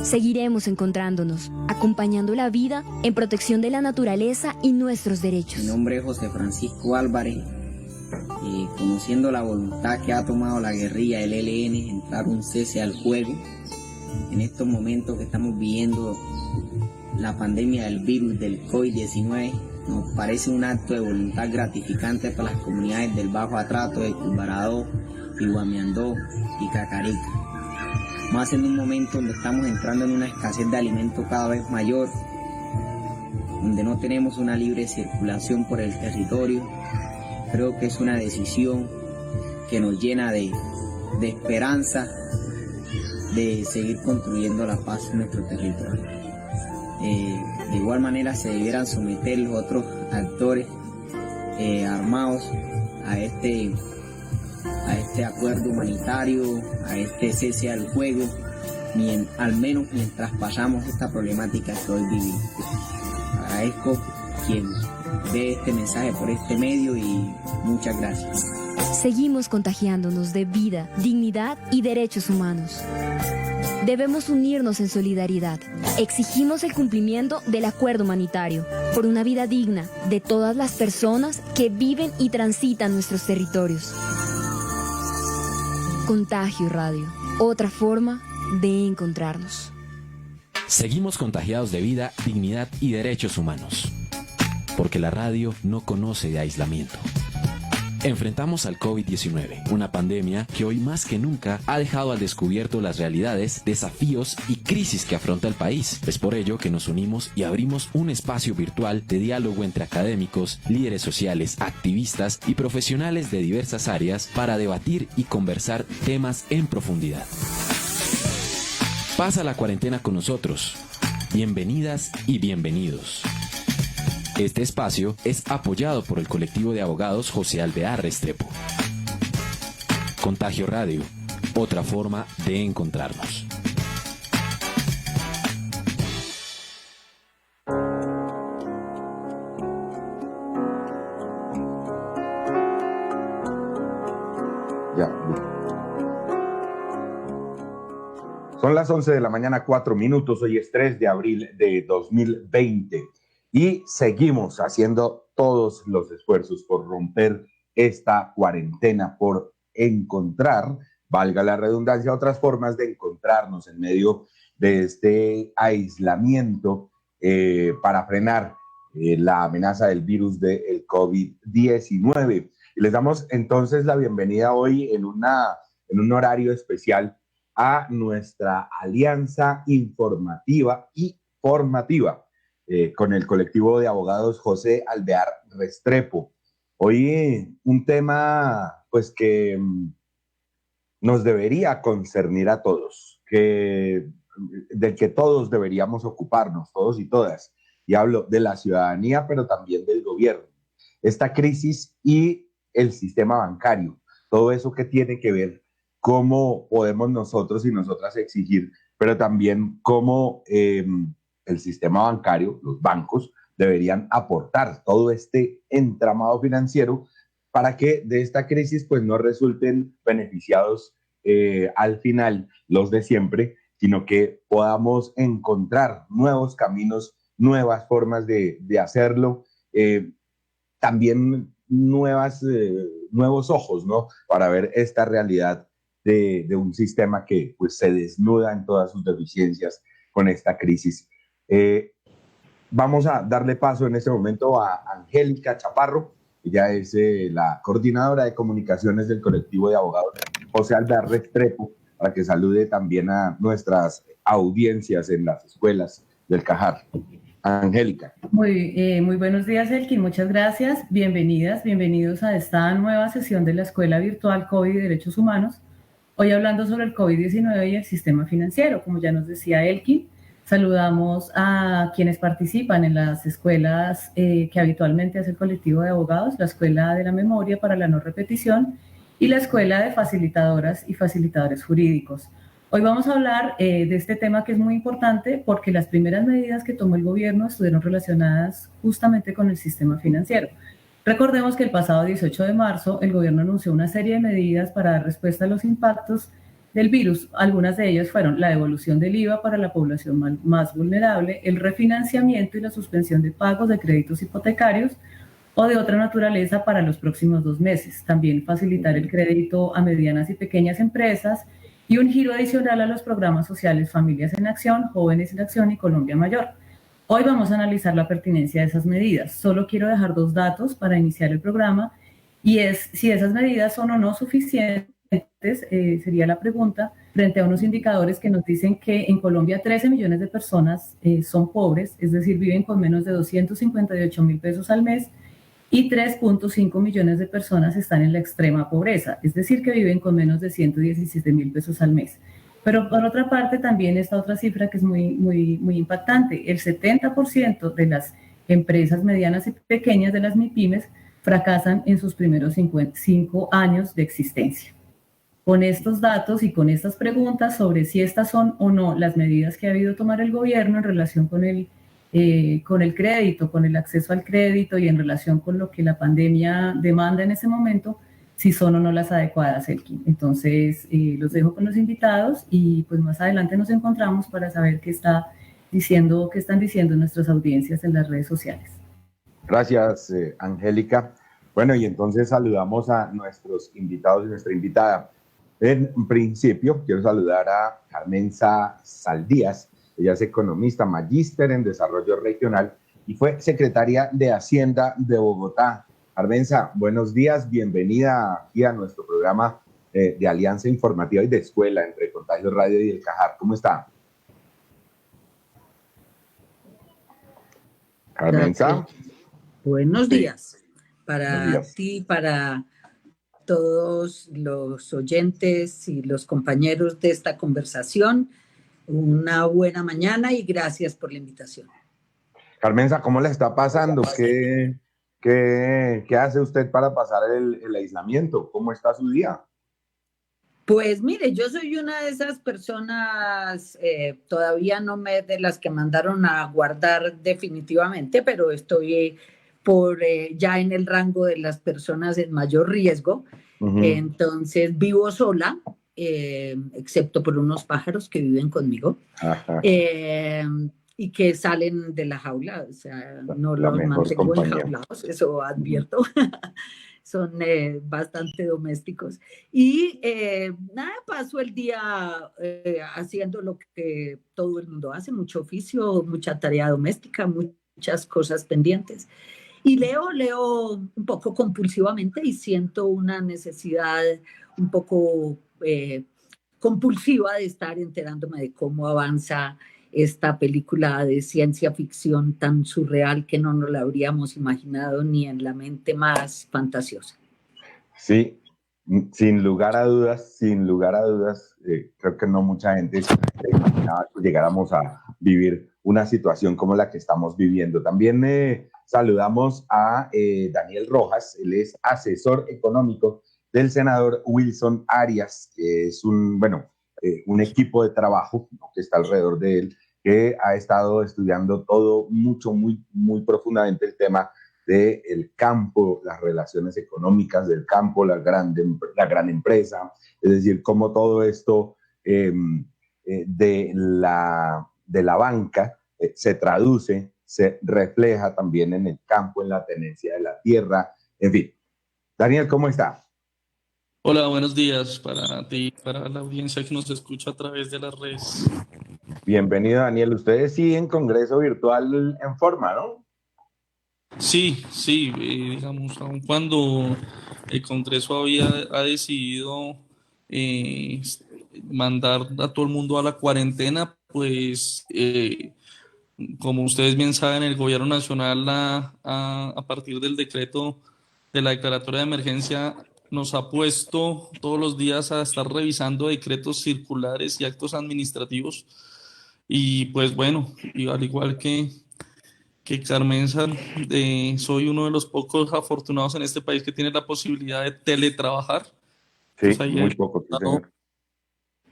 Seguiremos encontrándonos, acompañando la vida en protección de la naturaleza y nuestros derechos. Mi nombre es José Francisco Álvarez y conociendo la voluntad que ha tomado la guerrilla del ELN en dar un cese al fuego, en estos momentos que estamos viviendo la pandemia del virus del COVID-19, nos parece un acto de voluntad gratificante para las comunidades del Bajo Atrato, de Curvarado, Iguamiandó y Cacarica. Más en un momento donde estamos entrando en una escasez de alimentos cada vez mayor, donde no tenemos una libre circulación por el territorio. Creo que es una decisión que nos llena de esperanza de seguir construyendo la paz en nuestro territorio. De igual manera se debieran someter los otros actores armados a este acuerdo humanitario, a este cese al fuego, al menos mientras pasamos esta problemática que hoy vivimos. Agradezco quien ve este mensaje por este medio y muchas gracias. Seguimos contagiándonos de vida, dignidad y derechos humanos. Debemos unirnos en solidaridad. Exigimos el cumplimiento del acuerdo humanitario por una vida digna de todas las personas que viven y transitan nuestros territorios. Contagio Radio, otra forma de encontrarnos. Seguimos contagiados de vida, dignidad y derechos humanos. Porque la radio no conoce de aislamiento. Enfrentamos al COVID-19, una pandemia que hoy más que nunca ha dejado al descubierto las realidades, desafíos y crisis que afronta el país. Es por ello que nos unimos y abrimos un espacio virtual de diálogo entre académicos, líderes sociales, activistas y profesionales de diversas áreas para debatir y conversar temas en profundidad. Pasa la cuarentena con nosotros. Bienvenidas y bienvenidos. Este espacio es apoyado por el colectivo de abogados José Alvear Restrepo. Contagio Radio, otra forma de encontrarnos. Son las 11 de la mañana, 4 minutos. Hoy es 3 de abril de 2020. Y seguimos haciendo todos los esfuerzos por romper esta cuarentena, por encontrar, valga la redundancia, otras formas de encontrarnos en medio de este aislamiento para frenar la amenaza del virus del COVID-19. Y les damos entonces la bienvenida hoy en un horario especial a nuestra alianza informativa y formativa. Con el colectivo de abogados José Alvear Restrepo. Hoy un tema pues que nos debería concernir a todos, del que todos deberíamos ocuparnos, todos y todas. Y hablo de la ciudadanía, pero también del gobierno. Esta crisis y el sistema bancario, todo eso que tiene que ver cómo podemos nosotros y nosotras exigir, pero también cómo el sistema bancario, los bancos, deberían aportar todo este entramado financiero para que de esta crisis pues no resulten beneficiados al final los de siempre, sino que podamos encontrar nuevos caminos, nuevas formas de hacerlo, también nuevos ojos, ¿no? Para ver esta realidad de un sistema que pues se desnuda en todas sus deficiencias con esta crisis. Vamos a darle paso en este momento a Angélica Chaparro. Ella es la coordinadora de comunicaciones del colectivo de abogados José Alvear Restrepo, para que salude también a nuestras audiencias en las escuelas del Cajar. Angélica. Muy buenos días, Elkin. Muchas gracias. Bienvenidos a esta nueva sesión de la Escuela Virtual COVID y Derechos Humanos. Hoy hablando sobre el COVID-19 y el sistema financiero, como ya nos decía Elkin. Saludamos a quienes participan en las escuelas que habitualmente hace el colectivo de abogados, la Escuela de la Memoria para la No Repetición y la Escuela de Facilitadoras y Facilitadores Jurídicos. Hoy vamos a hablar de este tema que es muy importante porque las primeras medidas que tomó el gobierno estuvieron relacionadas justamente con el sistema financiero. Recordemos que el pasado 18 de marzo el gobierno anunció una serie de medidas para dar respuesta a los impactos del virus. Algunas de ellas fueron la devolución del IVA para la población más vulnerable, el refinanciamiento y la suspensión de pagos de créditos hipotecarios o de otra naturaleza para los próximos 2 meses. También facilitar el crédito a medianas y pequeñas empresas y un giro adicional a los programas sociales Familias en Acción, Jóvenes en Acción y Colombia Mayor. Hoy vamos a analizar la pertinencia de esas medidas. Solo quiero dejar 2 datos para iniciar el programa, y es si esas medidas son o no suficientes, sería la pregunta, frente a unos indicadores que nos dicen que en Colombia 13 millones de personas son pobres, es decir, viven con menos de 258.000 pesos al mes, y 3.5 millones de personas están en la extrema pobreza, es decir, que viven con menos de 117.000 pesos al mes. Pero por otra parte también está otra cifra que es muy impactante. El 70% de las empresas medianas y pequeñas, de las MIPYMES, fracasan en sus primeros 5 años de existencia. Con estos datos y con estas preguntas sobre si estas son o no las medidas que ha habido tomar el gobierno en relación con el crédito, con el acceso al crédito y en relación con lo que la pandemia demanda en ese momento, si son o no las adecuadas, Elkin. Entonces, los dejo con los invitados y pues más adelante nos encontramos para saber qué están diciendo nuestras audiencias en las redes sociales. Gracias, Angélica. Bueno, y entonces saludamos a nuestros invitados y nuestra invitada. En principio, quiero saludar a Carmenza Saldías. Ella es economista, magíster en desarrollo regional y fue secretaria de Hacienda de Bogotá. Carmenza, buenos días, bienvenida aquí a nuestro programa de Alianza Informativa y de Escuela entre Contagio Radio y El Cajar. ¿Cómo está? Carmenza. Buenos días Buenos días. ti, para todos los oyentes y los compañeros de esta conversación. Una buena mañana y gracias por la invitación. Carmenza, ¿cómo le está pasando? ¿Qué hace usted para pasar el aislamiento? ¿Cómo está su día? Pues mire, yo soy una de esas personas, todavía no me de las que mandaron a guardar definitivamente, pero estoy ya en el rango de las personas en mayor riesgo. Entonces vivo sola, excepto por unos pájaros que viven conmigo y que salen de la jaula, o sea, no los mantengo enjaulados, eso advierto. Son bastante domésticos. Y nada, paso el día haciendo lo que todo el mundo hace, mucho oficio, mucha tarea doméstica, muchas cosas pendientes. Y leo un poco compulsivamente y siento una necesidad un poco compulsiva de estar enterándome de cómo avanza esta película de ciencia ficción tan surreal que no nos la habríamos imaginado ni en la mente más fantasiosa. Sí, sin lugar a dudas, creo que no mucha gente se imaginaba que llegáramos a vivir una situación como la que estamos viviendo. También saludamos a Daniel Rojas, él es asesor económico del senador Wilson Arias, que es un equipo de trabajo, ¿no?, que está alrededor de él, que ha estado estudiando todo muy profundamente el tema del campo, las relaciones económicas del campo, la gran empresa, es decir, cómo todo esto de la banca se traduce, se refleja también en el campo, en la tenencia de la tierra, en fin. Daniel, ¿cómo está? Hola, buenos días para ti, para la audiencia que nos escucha a través de las redes. Bienvenido, Daniel. Ustedes siguen Congreso Virtual en forma, ¿no? Sí, digamos, aun cuando el Congreso ha decidido mandar a todo el mundo a la cuarentena, pues como ustedes bien saben, el gobierno nacional a partir del decreto de la declaratoria de emergencia nos ha puesto todos los días a estar revisando decretos circulares y actos administrativos. Y pues bueno, y al igual que Carmenza, soy uno de los pocos afortunados en este país que tiene la posibilidad de teletrabajar. Sí, pues muy poco, sí, señor.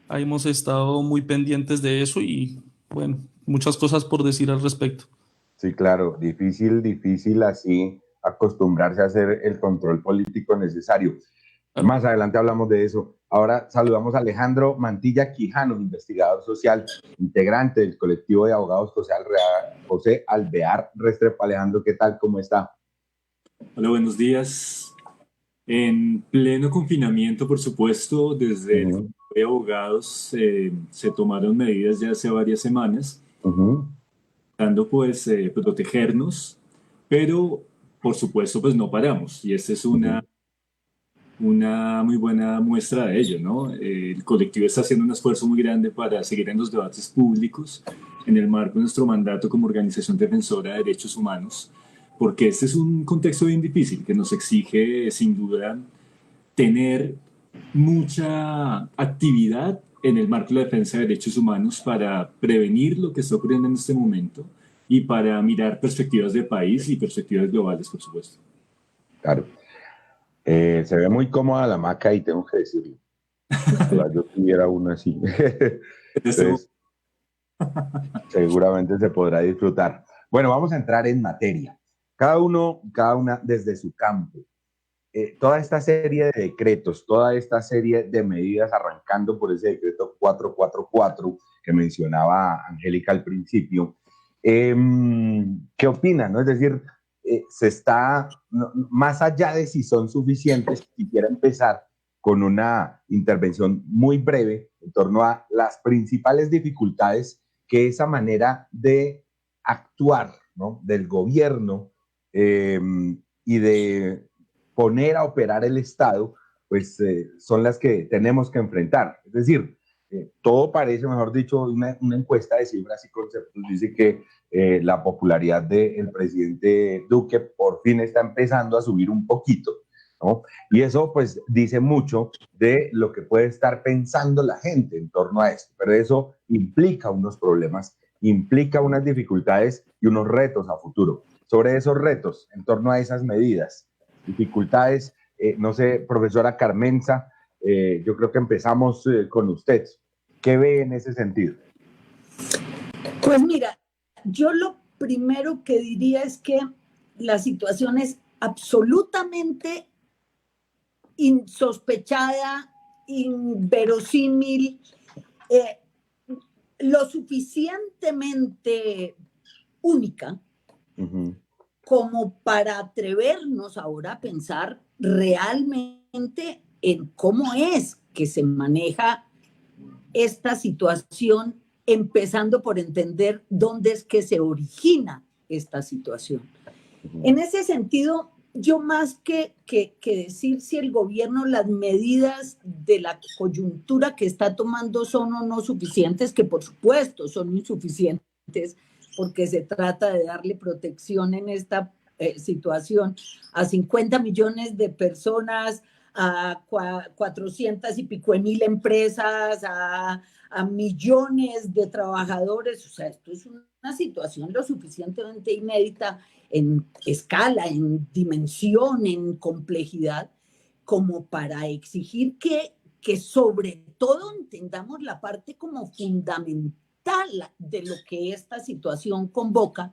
Ahí hemos estado muy pendientes de eso y bueno, muchas cosas por decir al respecto. Sí, claro, difícil así acostumbrarse a hacer el control político necesario. Más adelante hablamos de eso. Ahora saludamos a Alejandro Mantilla Quijano, investigador social, integrante del colectivo de abogados José Alvear Restrepo. Alejandro, ¿qué tal? ¿Cómo está? Hola, buenos días. En pleno confinamiento, por supuesto, desde el Colectivo de Abogados se tomaron medidas ya hace varias semanas, dando pues protegernos, pero por supuesto pues no paramos, y esta es una muy buena muestra de ello, ¿no? El colectivo está haciendo un esfuerzo muy grande para seguir en los debates públicos en el marco de nuestro mandato como organización defensora de derechos humanos, porque este es un contexto bien difícil que nos exige, sin duda, tener mucha actividad en el marco de la defensa de derechos humanos para prevenir lo que está ocurriendo en este momento y para mirar perspectivas de país y perspectivas globales, por supuesto. Claro. Se ve muy cómoda la hamaca y tengo que decirlo. Ojalá yo tuviera una así. Entonces, seguramente se podrá disfrutar. Bueno, vamos a entrar en materia. Cada una desde su campo. Toda esta serie de decretos, toda esta serie de medidas, arrancando por ese decreto 444 que mencionaba Angélica al principio, ¿qué opinan? ¿No? Es decir, se está, más allá de si son suficientes, quisiera empezar con una intervención muy breve en torno a las principales dificultades que esa manera de actuar, ¿no?, del gobierno y de poner a operar el Estado, pues son las que tenemos que enfrentar. Es decir, todo parece, mejor dicho, una encuesta de cifras y conceptos dice que la popularidad del presidente Duque por fin está empezando a subir un poquito, ¿no? Y eso pues dice mucho de lo que puede estar pensando la gente en torno a esto, pero eso implica unos problemas, implica unas dificultades y unos retos a futuro. Sobre esos retos, en torno a esas medidas, dificultades, no sé, profesora Carmenza, yo creo que empezamos con usted. ¿Qué ve en ese sentido? Pues mira, yo lo primero que diría es que la situación es absolutamente insospechada, inverosímil, lo suficientemente única como para atrevernos ahora a pensar realmente en cómo es que se maneja esta situación, empezando por entender dónde es que se origina esta situación. En ese sentido, yo más que decir si el gobierno, las medidas de la coyuntura que está tomando son o no suficientes, que por supuesto son insuficientes, porque se trata de darle protección en esta situación a 50 millones de personas, a 400 y pico de mil empresas, a millones de trabajadores. O sea, esto es una situación lo suficientemente inédita en escala, en dimensión, en complejidad, como para exigir que sobre todo entendamos la parte como fundamental de lo que esta situación convoca,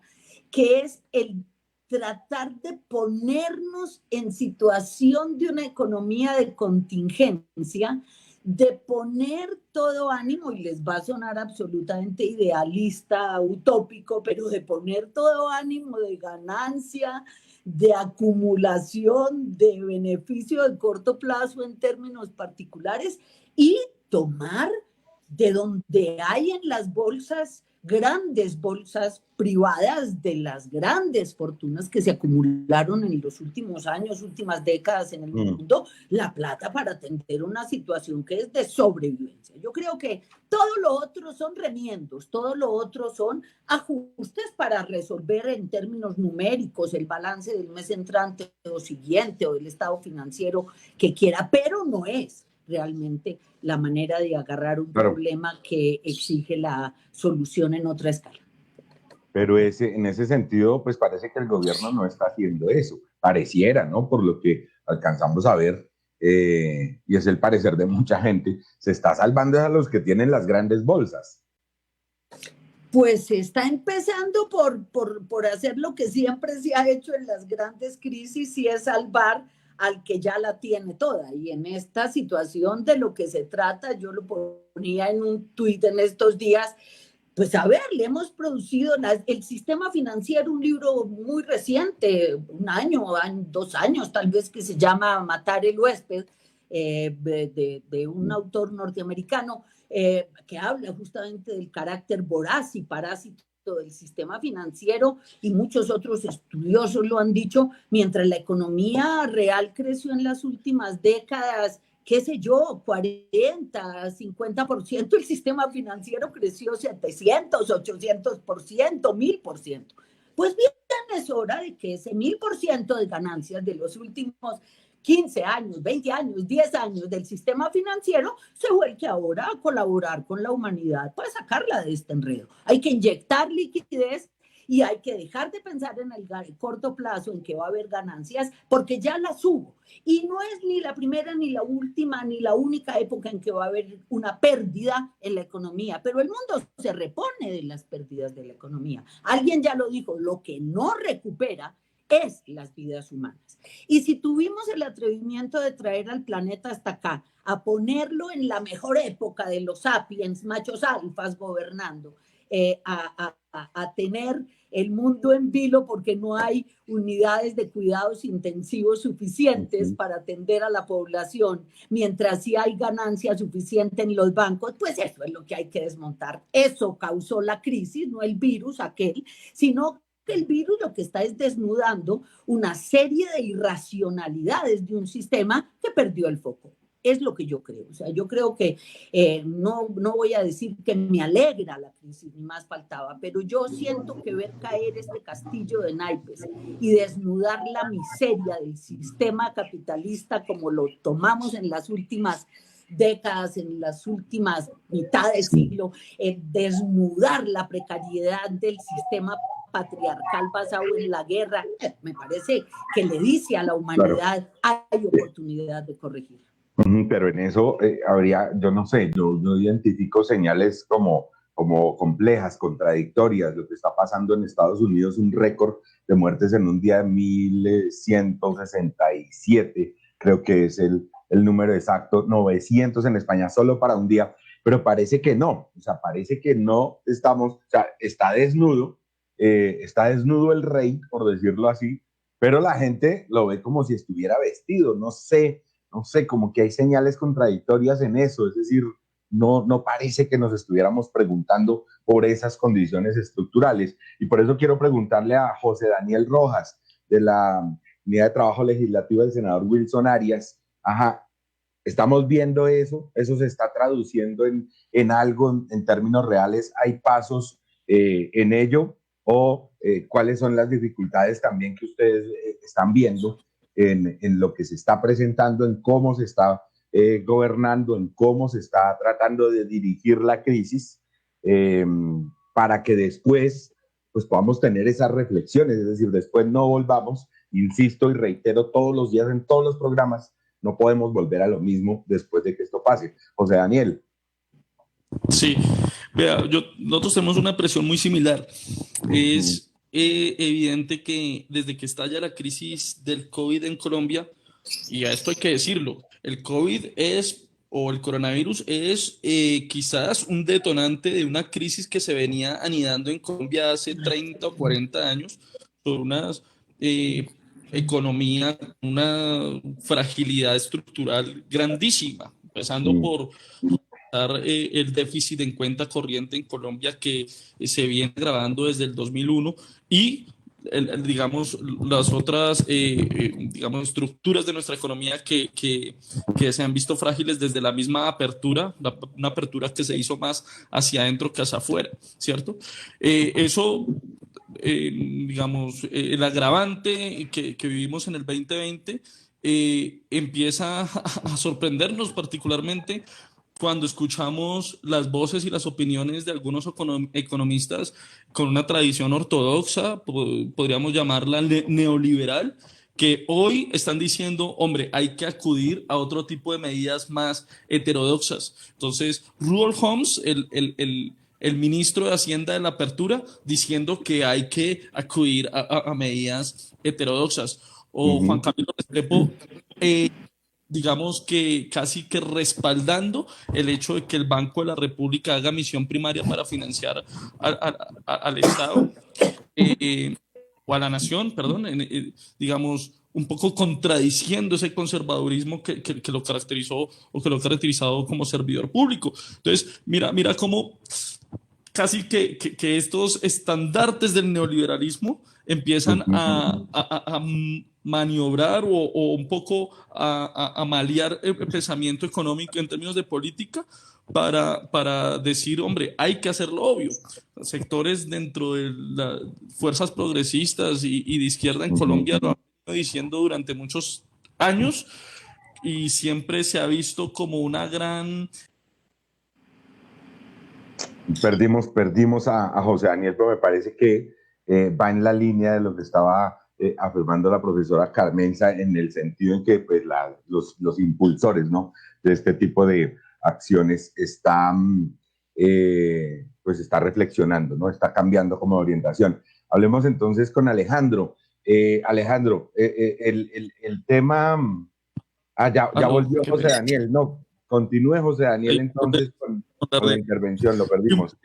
que es el tratar de ponernos en situación de una economía de contingencia, de poner todo ánimo, y les va a sonar absolutamente idealista, utópico, pero de poner todo ánimo de ganancia, de acumulación, de beneficio de corto plazo en términos particulares, y tomar de donde hay en las bolsas, grandes bolsas privadas de las grandes fortunas que se acumularon en los últimos años, últimas décadas en el mundo, la plata para atender una situación que es de sobrevivencia. Yo creo que todo lo otro son remiendos, todo lo otro son ajustes para resolver en términos numéricos el balance del mes entrante o siguiente o del estado financiero que quiera, pero no es realmente la manera de agarrar un problema que exige la solución en otra escala. Pero en ese sentido, pues parece que el gobierno no está haciendo eso. Pareciera, ¿no? Por lo que alcanzamos a ver, y es el parecer de mucha gente, se está salvando a los que tienen las grandes bolsas. Pues se está empezando por hacer lo que siempre se ha hecho en las grandes crisis, y es salvar al que ya la tiene toda. Y en esta situación de lo que se trata, yo lo ponía en un tuit en estos días, pues a ver, le hemos producido el sistema financiero, un libro muy reciente, un año, 2 años tal vez, que se llama Matar el huésped, de un autor norteamericano, que habla justamente del carácter voraz y parásito del sistema financiero, y muchos otros estudiosos lo han dicho. Mientras la economía real creció en las últimas décadas, qué sé yo, 40, 50%, el sistema financiero creció 700, 800%, 1000%. Pues bien, es hora de que ese 1000% de ganancias de los últimos 15 años, 20 años, 10 años del sistema financiero se vuelque ahora a colaborar con la humanidad para sacarla de este enredo. Hay que inyectar liquidez y hay que dejar de pensar en el corto plazo en que va a haber ganancias, porque ya las hubo. Y no es ni la primera, ni la última, ni la única época en que va a haber una pérdida en la economía, pero el mundo se repone de las pérdidas de la economía. Alguien ya lo dijo, lo que no recupera es las vidas humanas. Y si tuvimos el atrevimiento de traer al planeta hasta acá, a ponerlo en la mejor época de los sapiens, machos alfas gobernando, a tener el mundo en vilo porque no hay unidades de cuidados intensivos suficientes para atender a la población, mientras sí hay ganancia suficiente en los bancos, pues eso es lo que hay que desmontar. Eso causó la crisis, no el virus aquel, sino que el virus lo que está es desnudando una serie de irracionalidades de un sistema que perdió el foco. Es lo que yo creo. O sea, yo creo que no voy a decir que me alegra la crisis, ni más faltaba, pero yo siento que ver caer este castillo de naipes y desnudar la miseria del sistema capitalista como lo tomamos en las últimas décadas, en las últimas mitad de siglo, desnudar la precariedad del sistema patriarcal basado en la guerra, me parece que le dice a la humanidad, claro, hay oportunidad de corregir. Pero en eso habría, yo no sé, yo identifico señales como complejas, contradictorias. Lo que está pasando en Estados Unidos, un récord de muertes en un día de 1167, creo que es el número exacto, 900 en España solo para un día, pero parece que no, o sea, parece que no estamos, o sea, está desnudo el rey, por decirlo así, pero la gente lo ve como si estuviera vestido, no sé, como que hay señales contradictorias en eso, es decir, no parece que nos estuviéramos preguntando por esas condiciones estructurales. Y por eso quiero preguntarle a José Daniel Rojas, de la Unidad de Trabajo Legislativo del senador Wilson Arias. Estamos viendo eso se está traduciendo en algo, en términos reales, ¿hay pasos en ello? ¿O cuáles son las dificultades también que ustedes están viendo en lo que se está presentando, en cómo se está gobernando, en cómo se está tratando de dirigir la crisis, para que después pues podamos tener esas reflexiones, es decir, después no volvamos, insisto y reitero todos los días en todos los programas, no podemos volver a lo mismo después de que esto pase. José Daniel. Sí, vea, nosotros tenemos una presión muy similar. Es evidente que desde que estalla la crisis del COVID en Colombia, y a esto hay que decirlo, el COVID o el coronavirus es quizás un detonante de una crisis que se venía anidando en Colombia hace 30 o 40 años, por unas economía, una fragilidad estructural grandísima, empezando por el déficit en cuenta corriente en Colombia que se viene agravando desde el 2001 y digamos las otras digamos estructuras de nuestra economía que se han visto frágiles desde la misma apertura, una apertura que se hizo más hacia adentro que hacia afuera, ¿cierto? Eso digamos, el agravante que vivimos en el 2020 empieza a sorprendernos particularmente cuando escuchamos las voces y las opiniones de algunos economistas con una tradición ortodoxa, podríamos llamarla neoliberal, que hoy están diciendo, hombre, hay que acudir a otro tipo de medidas más heterodoxas. Entonces, Rudolf Homs, el ministro de Hacienda de la Apertura, diciendo que hay que acudir a medidas heterodoxas. O Juan Camilo Restrepo digamos que casi que respaldando el hecho de que el Banco de la República haga misión primaria para financiar al Estado o a la nación, perdón, digamos, un poco contradiciendo ese conservadurismo que lo caracterizó o que lo ha caracterizado como servidor público. Entonces, mira cómo casi que estos estandartes del neoliberalismo empiezan a maniobrar o un poco a malear el pensamiento económico en términos de política para decir, hombre, hay que hacer lo obvio. Sectores dentro de las fuerzas progresistas y de izquierda en Colombia lo han venido diciendo durante muchos años y siempre se ha visto como una gran... Perdimos a José Daniel, pero me parece que va en la línea de lo que estaba afirmando la profesora Carmenza, en el sentido en que pues, los impulsores, ¿no?, de este tipo de acciones están está reflexionando, ¿no?, está cambiando como orientación. Hablemos entonces con Alejandro. Alejandro, el tema... ya volvió José Daniel, no, continúe José Daniel entonces con la intervención, lo perdimos.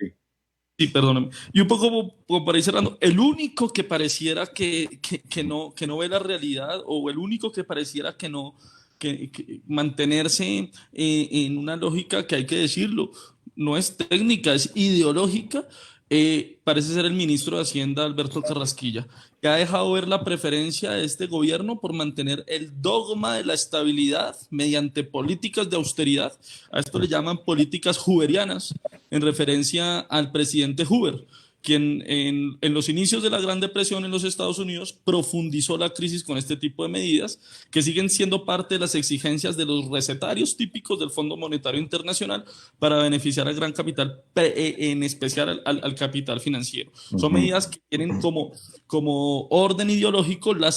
Sí, perdóname. Y un poco como para ir cerrando, el único que pareciera que no ve la realidad, o el único que pareciera que mantenerse en una lógica que hay que decirlo, no es técnica, es ideológica, parece ser el ministro de Hacienda, Alberto Carrasquilla, que ha dejado ver la preferencia de este gobierno por mantener el dogma de la estabilidad mediante políticas de austeridad. A esto le llaman políticas hooverianas, en referencia al presidente Hoover, quien en los inicios de la Gran Depresión en los Estados Unidos profundizó la crisis con este tipo de medidas que siguen siendo parte de las exigencias de los recetarios típicos del Fondo Monetario Internacional para beneficiar al gran capital, en especial al capital financiero. Son medidas que tienen como orden ideológico la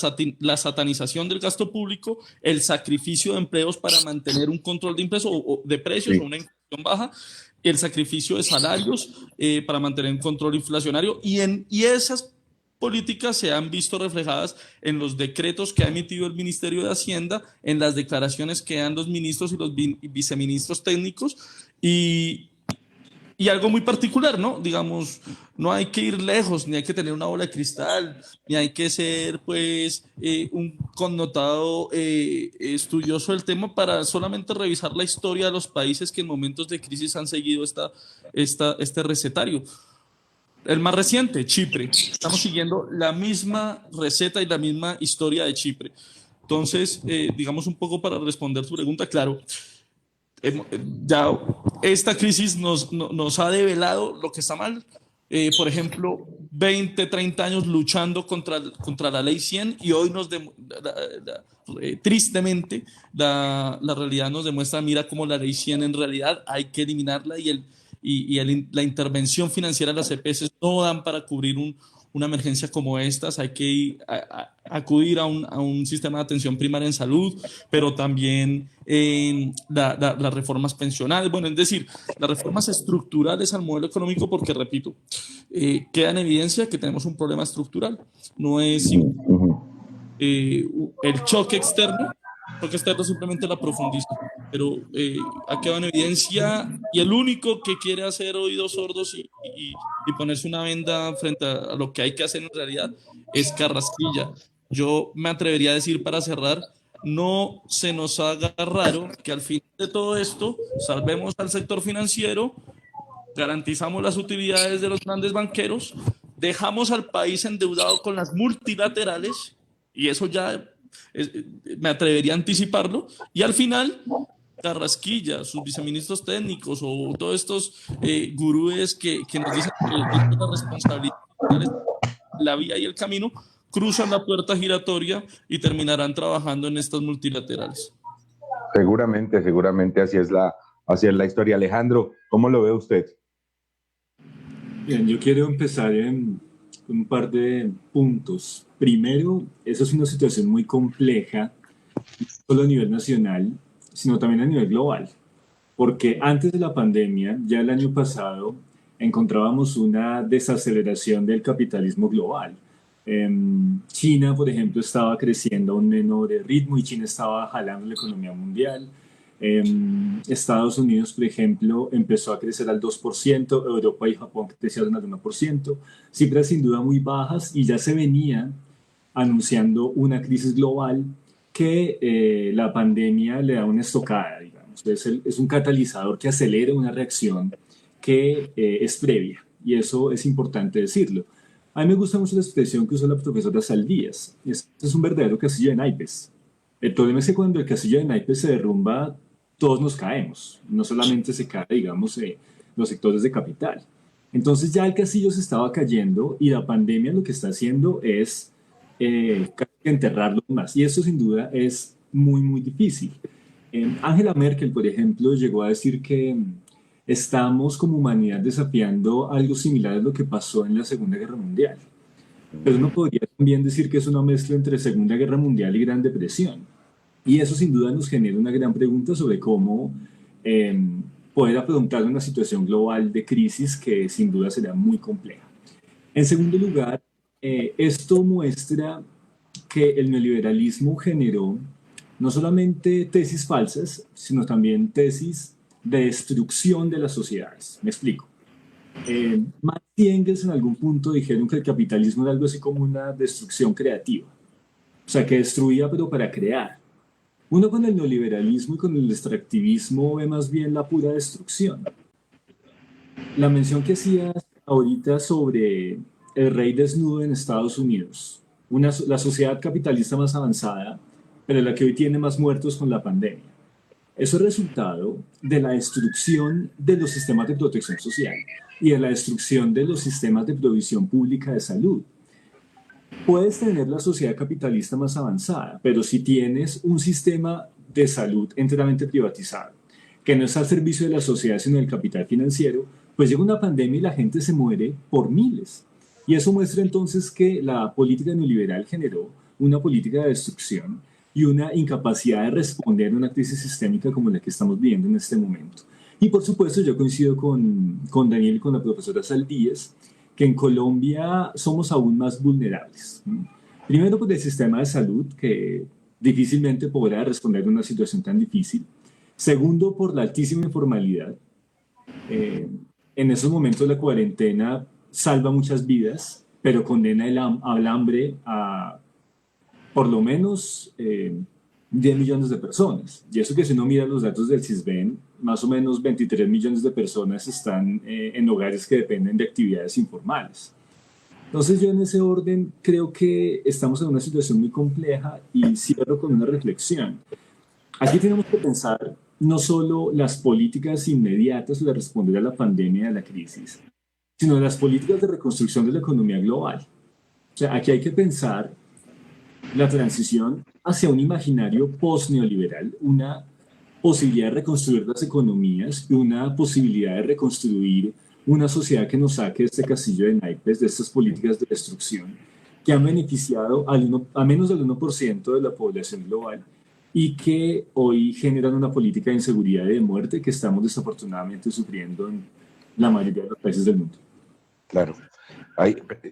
satanización del gasto público, el sacrificio de empleos para mantener un control de impresos o de precios, o una inflación baja, el sacrificio de salarios para mantener un control inflacionario, y esas políticas se han visto reflejadas en los decretos que ha emitido el Ministerio de Hacienda, en las declaraciones que dan los ministros y los viceministros técnicos, y algo muy particular, ¿no? Digamos, no hay que ir lejos, ni hay que tener una bola de cristal, ni hay que ser, pues, un connotado estudioso del tema para solamente revisar la historia de los países que en momentos de crisis han seguido este recetario. El más reciente, Chipre. Estamos siguiendo la misma receta y la misma historia de Chipre. Entonces, digamos un poco para responder tu pregunta, claro, ya esta crisis nos ha develado lo que está mal. Por ejemplo, 20, 30 años luchando contra la ley 100, y hoy tristemente la realidad nos demuestra, mira cómo la ley 100 en realidad hay que eliminarla, y la intervención financiera de las EPS no dan para cubrir una emergencia como estas. Hay que acudir a un sistema de atención primaria en salud, pero también las reformas pensionales, bueno, es decir, las reformas estructurales al modelo económico, porque, repito, queda en evidencia que tenemos un problema estructural. No es el choque externo simplemente la profundiza, pero ha quedado en evidencia, y el único que quiere hacer oídos sordos y ponerse una venda frente a lo que hay que hacer en realidad es Carrasquilla. Yo me atrevería a decir, para cerrar, no se nos haga raro que al final de todo esto salvemos al sector financiero, garantizamos las utilidades de los grandes banqueros, dejamos al país endeudado con las multilaterales, y eso ya me atrevería a anticiparlo, y al final Carrasquilla, sus viceministros técnicos o todos estos gurúes que nos dicen que la responsabilidad, la vía y el camino, cruzan la puerta giratoria y terminarán trabajando en estas multilaterales. Seguramente así es la historia. Alejandro, ¿cómo lo ve usted? Bien, yo quiero empezar en un par de puntos. Primero, eso es una situación muy compleja, no solo a nivel nacional, sino también a nivel global, porque antes de la pandemia, ya el año pasado, encontrábamos una desaceleración del capitalismo global. China, por ejemplo, estaba creciendo a un menor ritmo y China estaba jalando la economía mundial. Estados Unidos, por ejemplo, empezó a crecer al 2%, Europa y Japón crecieron al 1%, cifras sin duda muy bajas, y ya se venía anunciando una crisis global que la pandemia le da una estocada, digamos. Es un catalizador que acelera una reacción que es previa, y eso es importante decirlo. A mí me gusta mucho la expresión que usó la profesora Saldías. Este es un verdadero castillo de naipes. El problema es que cuando el castillo de naipes se derrumba, todos nos caemos. No solamente se cae, digamos, los sectores de capital. Entonces ya el castillo se estaba cayendo y la pandemia lo que está haciendo es casi enterrarlo más. Y eso sin duda es muy, muy difícil. Angela Merkel, por ejemplo, llegó a decir que estamos como humanidad desafiando algo similar a lo que pasó en la Segunda Guerra Mundial. Pero uno podría también decir que es una mezcla entre Segunda Guerra Mundial y Gran Depresión. Y eso sin duda nos genera una gran pregunta sobre cómo poder afrontar una situación global de crisis que sin duda será muy compleja. En segundo lugar, esto muestra que el neoliberalismo generó no solamente tesis falsas, sino también tesis de destrucción de las sociedades. Me explico. Marx y Engels en algún punto dijeron que el capitalismo era algo así como una destrucción creativa. O sea, que destruía pero para crear. Uno con el neoliberalismo y con el extractivismo ve más bien la pura destrucción. La mención que hacías ahorita sobre el rey desnudo en Estados Unidos, la sociedad capitalista más avanzada, pero la que hoy tiene más muertos con la pandemia. Eso es resultado de la destrucción de los sistemas de protección social y de la destrucción de los sistemas de provisión pública de salud. Puedes tener la sociedad capitalista más avanzada, pero si tienes un sistema de salud enteramente privatizado, que no está al servicio de la sociedad sino del capital financiero, pues llega una pandemia y la gente se muere por miles. Y eso muestra entonces que la política neoliberal generó una política de destrucción y una incapacidad de responder a una crisis sistémica como la que estamos viviendo en este momento. Y por supuesto yo coincido con Daniel y con la profesora Saldías, que en Colombia somos aún más vulnerables. Primero por el sistema de salud, que difícilmente podrá responder a una situación tan difícil. Segundo, por la altísima informalidad. En esos momentos la cuarentena salva muchas vidas, pero condena al hambre a por lo menos 10 millones de personas. Y eso que si uno mira los datos del CISBEN, más o menos 23 millones de personas están en hogares que dependen de actividades informales. Entonces yo en ese orden creo que estamos en una situación muy compleja y cierro con una reflexión. Aquí tenemos que pensar no solo las políticas inmediatas de responder a la pandemia y a la crisis, sino las políticas de reconstrucción de la economía global. O sea, aquí hay que pensar la transición hacia un imaginario post-neoliberal, una posibilidad de reconstruir las economías y una posibilidad de reconstruir una sociedad que nos saque de este castillo de naipes, de estas políticas de destrucción, que han beneficiado a menos del 1% de la población global y que hoy generan una política de inseguridad y de muerte que estamos desafortunadamente sufriendo en la mayoría de los países del mundo. Claro.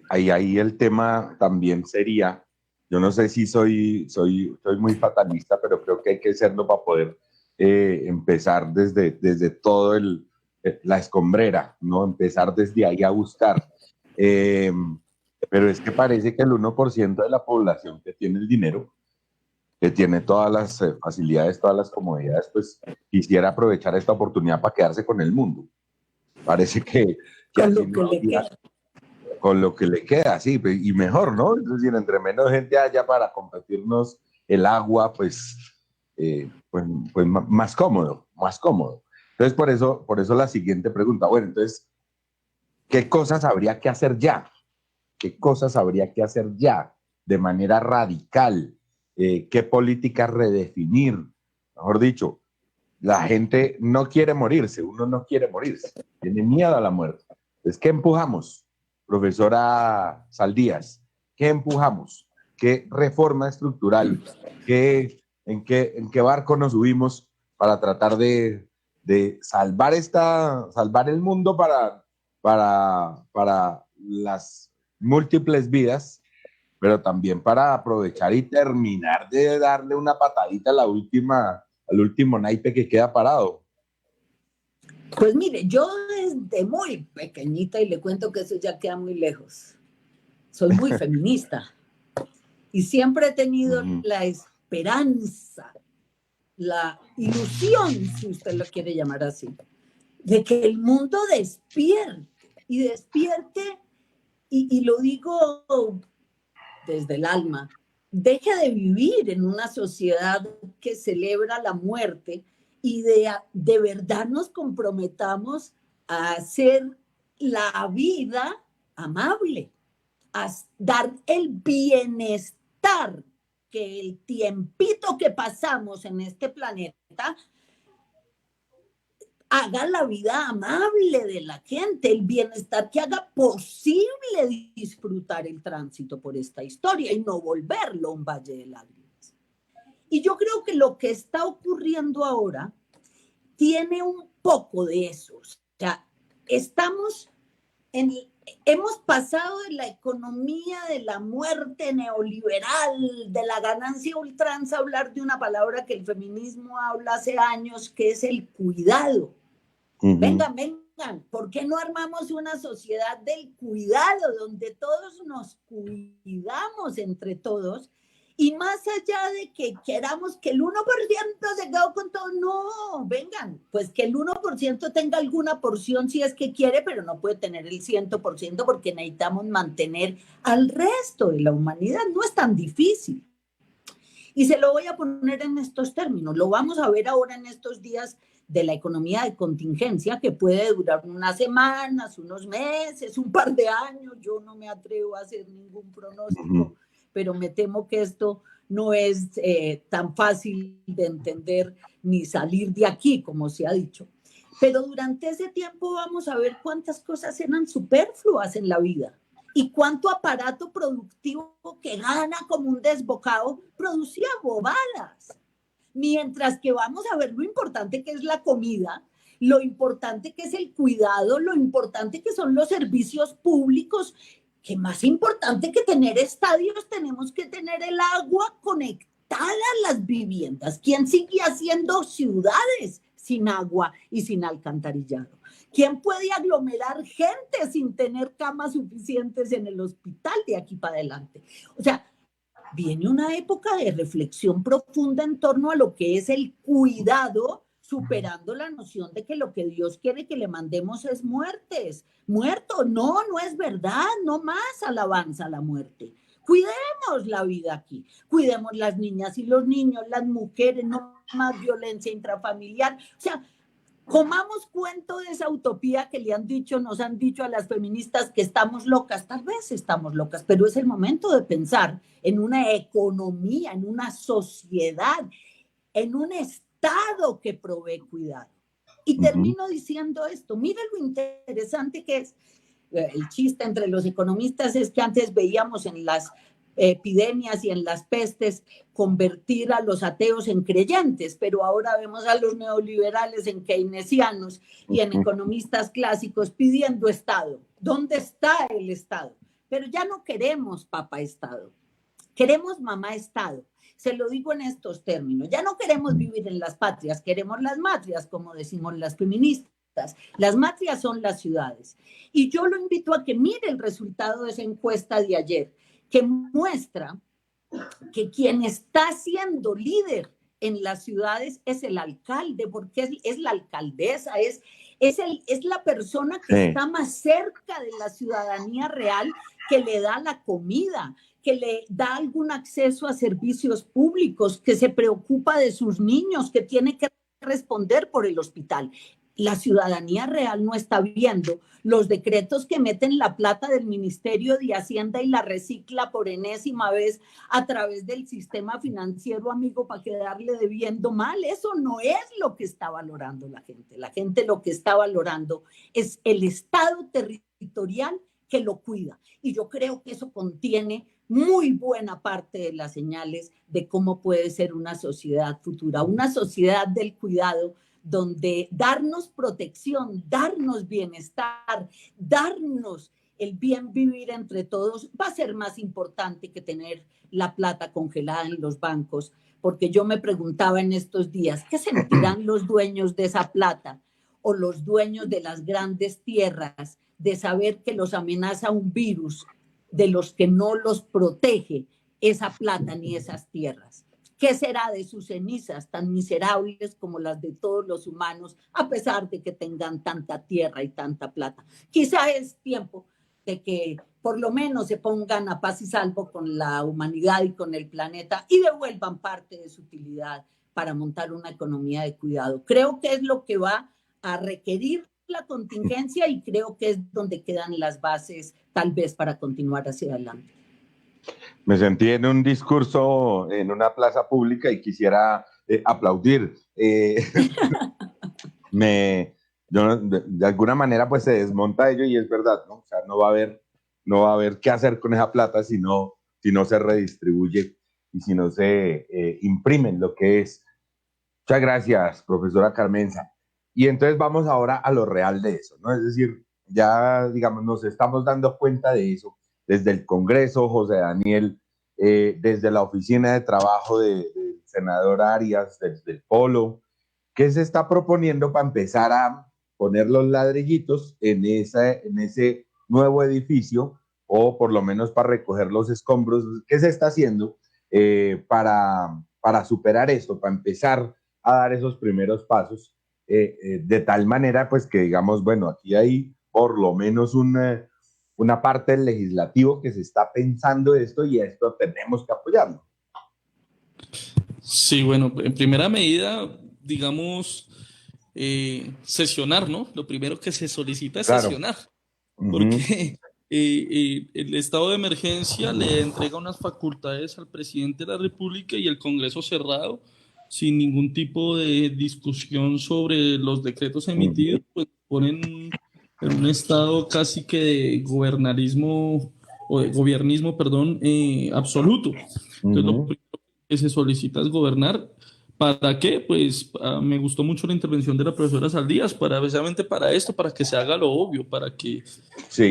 Ahí el tema también sería, yo no sé si soy muy fatalista, pero creo que hay que serlo para poder empezar desde todo la escombrera, ¿no? Empezar desde ahí a buscar. Pero es que parece que el 1% de la población que tiene el dinero, que tiene todas las facilidades, todas las comodidades, pues quisiera aprovechar esta oportunidad para quedarse con el mundo. Parece que con lo que le queda, sí, y mejor, ¿no? Es decir, entre menos gente haya para competirnos el agua, pues más cómodo, más cómodo. Entonces, por eso la siguiente pregunta, bueno, entonces, ¿qué cosas habría que hacer ya? ¿Qué cosas habría que hacer ya de manera radical? ¿Qué políticas redefinir? Mejor dicho, la gente no quiere morirse, uno no quiere morirse, tiene miedo a la muerte. Entonces, ¿qué empujamos? Profesora Saldías, ¿qué empujamos? ¿Qué reforma estructural? ¿En qué barco nos subimos para tratar de salvar el mundo para las múltiples vidas pero también para aprovechar y terminar de darle una patadita a al último naipe que queda parado. Pues mire, yo desde muy pequeñita, y le cuento que eso ya queda muy lejos, soy muy feminista y siempre he tenido la esperanza, la ilusión, si usted lo quiere llamar así, de que el mundo despierte y lo digo desde el alma, deje de vivir en una sociedad que celebra la muerte y de verdad nos comprometamos a hacer la vida amable, a dar el bienestar, que el tiempito que pasamos en este planeta haga la vida amable de la gente, el bienestar que haga posible disfrutar el tránsito por esta historia y no volverlo un valle de lágrimas. Y yo creo que lo que está ocurriendo ahora tiene un poco de eso. O sea, hemos pasado de la economía de la muerte neoliberal, de la ganancia ultranza, a hablar de una palabra que el feminismo habla hace años, que es el cuidado. Vengan, ¿por qué no armamos una sociedad del cuidado, donde todos nos cuidamos entre todos? Y más allá de que queramos que el 1% se quede con todo, no, vengan, pues que el 1% tenga alguna porción si es que quiere, pero no puede tener el 100% porque necesitamos mantener al resto de la humanidad. No es tan difícil. Y se lo voy a poner en estos términos. Lo vamos a ver ahora en estos días de la economía de contingencia, que puede durar unas semanas, unos meses, un par de años. Yo no me atrevo a hacer ningún pronóstico, pero me temo que esto no es tan fácil de entender ni salir de aquí, como se ha dicho. Pero durante ese tiempo vamos a ver cuántas cosas eran superfluas en la vida y cuánto aparato productivo que gana como un desbocado producía bobadas. Mientras que vamos a ver lo importante que es la comida, lo importante que es el cuidado, lo importante que son los servicios públicos, que más importante que tener estadios, tenemos que tener el agua conectada a las viviendas. ¿Quién sigue haciendo ciudades sin agua y sin alcantarillado? ¿Quién puede aglomerar gente sin tener camas suficientes en el hospital de aquí para adelante? O sea, viene una época de reflexión profunda en torno a lo que es el cuidado, superando la noción de que lo que Dios quiere que le mandemos es muerto. No es verdad, no más alabanza a la muerte. Cuidemos la vida aquí, cuidemos las niñas y los niños, las mujeres, no más violencia intrafamiliar. O sea, comamos cuento de esa utopía que nos han dicho a las feministas que estamos locas. Tal vez estamos locas, pero es el momento de pensar en una economía, en una sociedad, en un Estado que provee cuidado. Y termino diciendo esto. Miren lo interesante que es. El chiste entre los economistas es que antes veíamos en las epidemias y en las pestes convertir a los ateos en creyentes, pero ahora vemos a los neoliberales en keynesianos y en economistas clásicos pidiendo Estado. ¿Dónde está el Estado? Pero ya no queremos papá Estado, queremos mamá Estado. Se lo digo en estos términos. Ya no queremos vivir en las patrias, queremos las matrias, como decimos las feministas. Las matrias son las ciudades. Y yo lo invito a que mire el resultado de esa encuesta de ayer, que muestra que quien está siendo líder en las ciudades es el alcalde, porque es la alcaldesa, es la persona que está más cerca de la ciudadanía real, que le da la comida, que le da algún acceso a servicios públicos, que se preocupa de sus niños, que tiene que responder por el hospital. La ciudadanía real no está viendo los decretos que meten la plata del Ministerio de Hacienda y la recicla por enésima vez a través del sistema financiero, amigo, para quedarle debiendo mal. Eso no es lo que está valorando la gente. La gente lo que está valorando es el Estado territorial que lo cuida. Y yo creo que eso contiene muy buena parte de las señales de cómo puede ser una sociedad futura, una sociedad del cuidado, donde darnos protección, darnos bienestar, darnos el bien vivir entre todos va a ser más importante que tener la plata congelada en los bancos, porque yo me preguntaba en estos días, ¿qué sentirán los dueños de esa plata o los dueños de las grandes tierras de saber que los amenaza un virus de los que no los protege esa plata ni esas tierras? ¿Qué será de sus cenizas tan miserables como las de todos los humanos, a pesar de que tengan tanta tierra y tanta plata? Quizá es tiempo de que por lo menos se pongan a paz y salvo con la humanidad y con el planeta y devuelvan parte de su utilidad para montar una economía de cuidado. Creo que es lo que va a requerir la contingencia y creo que es donde quedan las bases tal vez para continuar hacia adelante. Me sentí en un discurso en una plaza pública y quisiera aplaudir. De alguna manera pues se desmonta ello y es verdad, ¿no? O sea, no va a haber qué hacer con esa plata si no se redistribuye y si no se imprimen lo que es. Muchas gracias, profesora Carmenza. Y entonces vamos ahora a lo real de eso, ¿no? Es decir, ya, digamos, nos estamos dando cuenta de eso desde el Congreso, José Daniel, desde la oficina de trabajo del senador Arias, desde el Polo. ¿Qué se está proponiendo para empezar a poner los ladrillitos en ese nuevo edificio, o por lo menos para recoger los escombros? ¿Qué se está haciendo para superar esto, para empezar a dar esos primeros pasos, de tal manera pues que digamos, bueno, aquí hay por lo menos una parte del legislativo que se está pensando esto y a esto tenemos que apoyarlo? Sí, bueno, en primera medida, digamos, sesionar, ¿no? Lo primero que se solicita es sesionar, porque el estado de emergencia le entrega unas facultades al presidente de la República y el Congreso cerrado, sin ningún tipo de discusión sobre los decretos emitidos, pues ponen en un estado casi que de gobiernismo, absoluto. Entonces, lo primero que se solicita es gobernar. ¿Para qué? Pues me gustó mucho la intervención de la profesora Saldías, precisamente para esto, para que se haga lo obvio, para que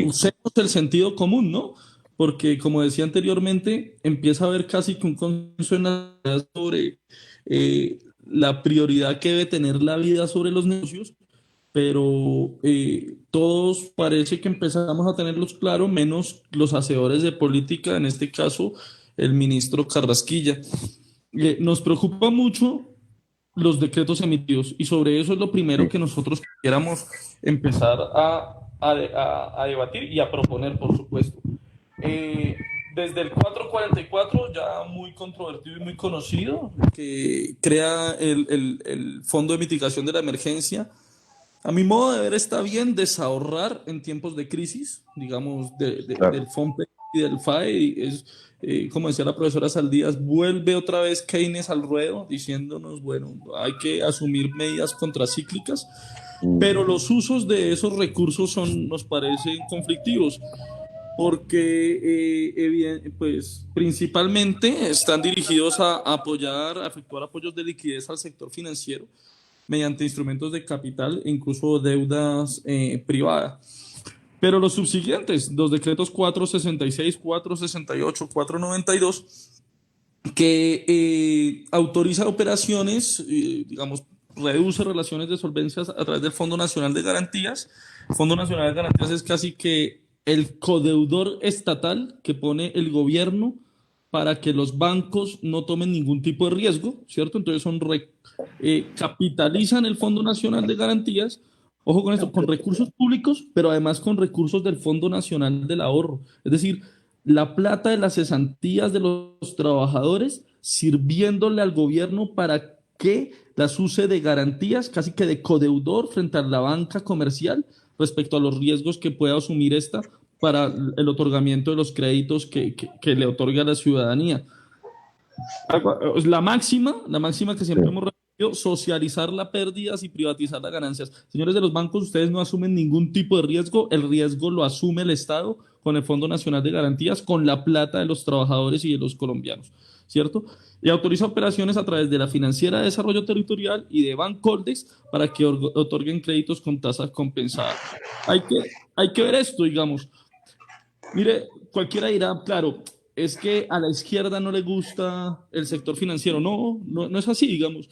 usemos el sentido común, ¿no? Porque, como decía anteriormente, empieza a haber casi que un consenso en la sociedad sobre la prioridad que debe tener la vida sobre los negocios, pero todos parece que empezamos a tenerlos claros, menos los hacedores de política, en este caso el ministro Carrasquilla. Nos preocupa mucho los decretos emitidos y sobre eso es lo primero que nosotros quisiéramos empezar a debatir y a proponer, por supuesto. Desde el 444, ya muy controvertido y muy conocido, que crea el Fondo de Mitigación de la Emergencia. A mi modo de ver, está bien desahorrar en tiempos de crisis, digamos, del FOMPE y del FAE. Como decía la profesora Saldías, vuelve otra vez Keynes al ruedo, diciéndonos, bueno, hay que asumir medidas contracíclicas, pero los usos de esos recursos nos parecen conflictivos, porque pues principalmente están dirigidos a efectuar apoyos de liquidez al sector financiero mediante instrumentos de capital e incluso deudas privadas. Pero los subsiguientes, los decretos 466, 468, 492, que autorizan operaciones, digamos, reduce relaciones de solvencia a través del Fondo Nacional de Garantías. El Fondo Nacional de Garantías es casi que el codeudor estatal que pone el gobierno para que los bancos no tomen ningún tipo de riesgo, ¿cierto? Entonces capitalizan el Fondo Nacional de Garantías, ojo con esto, con recursos públicos, pero además con recursos del Fondo Nacional del Ahorro. Es decir, la plata de las cesantías de los trabajadores sirviéndole al gobierno para que las use de garantías, casi que de codeudor frente a la banca comercial respecto a los riesgos que pueda asumir esta para el otorgamiento de los créditos que le otorga a la ciudadanía. La máxima que siempre hemos repetido, socializar las pérdidas y privatizar las ganancias. Señores de los bancos, ustedes no asumen ningún tipo de riesgo, el riesgo lo asume el Estado con el Fondo Nacional de Garantías, con la plata de los trabajadores y de los colombianos, ¿cierto? Y autoriza operaciones a través de la Financiera de Desarrollo Territorial y de Bancoldex para que otorguen créditos con tasas compensadas. Hay que ver esto, digamos. Mire, cualquiera dirá, claro, es que a la izquierda no le gusta el sector financiero. No es así, digamos.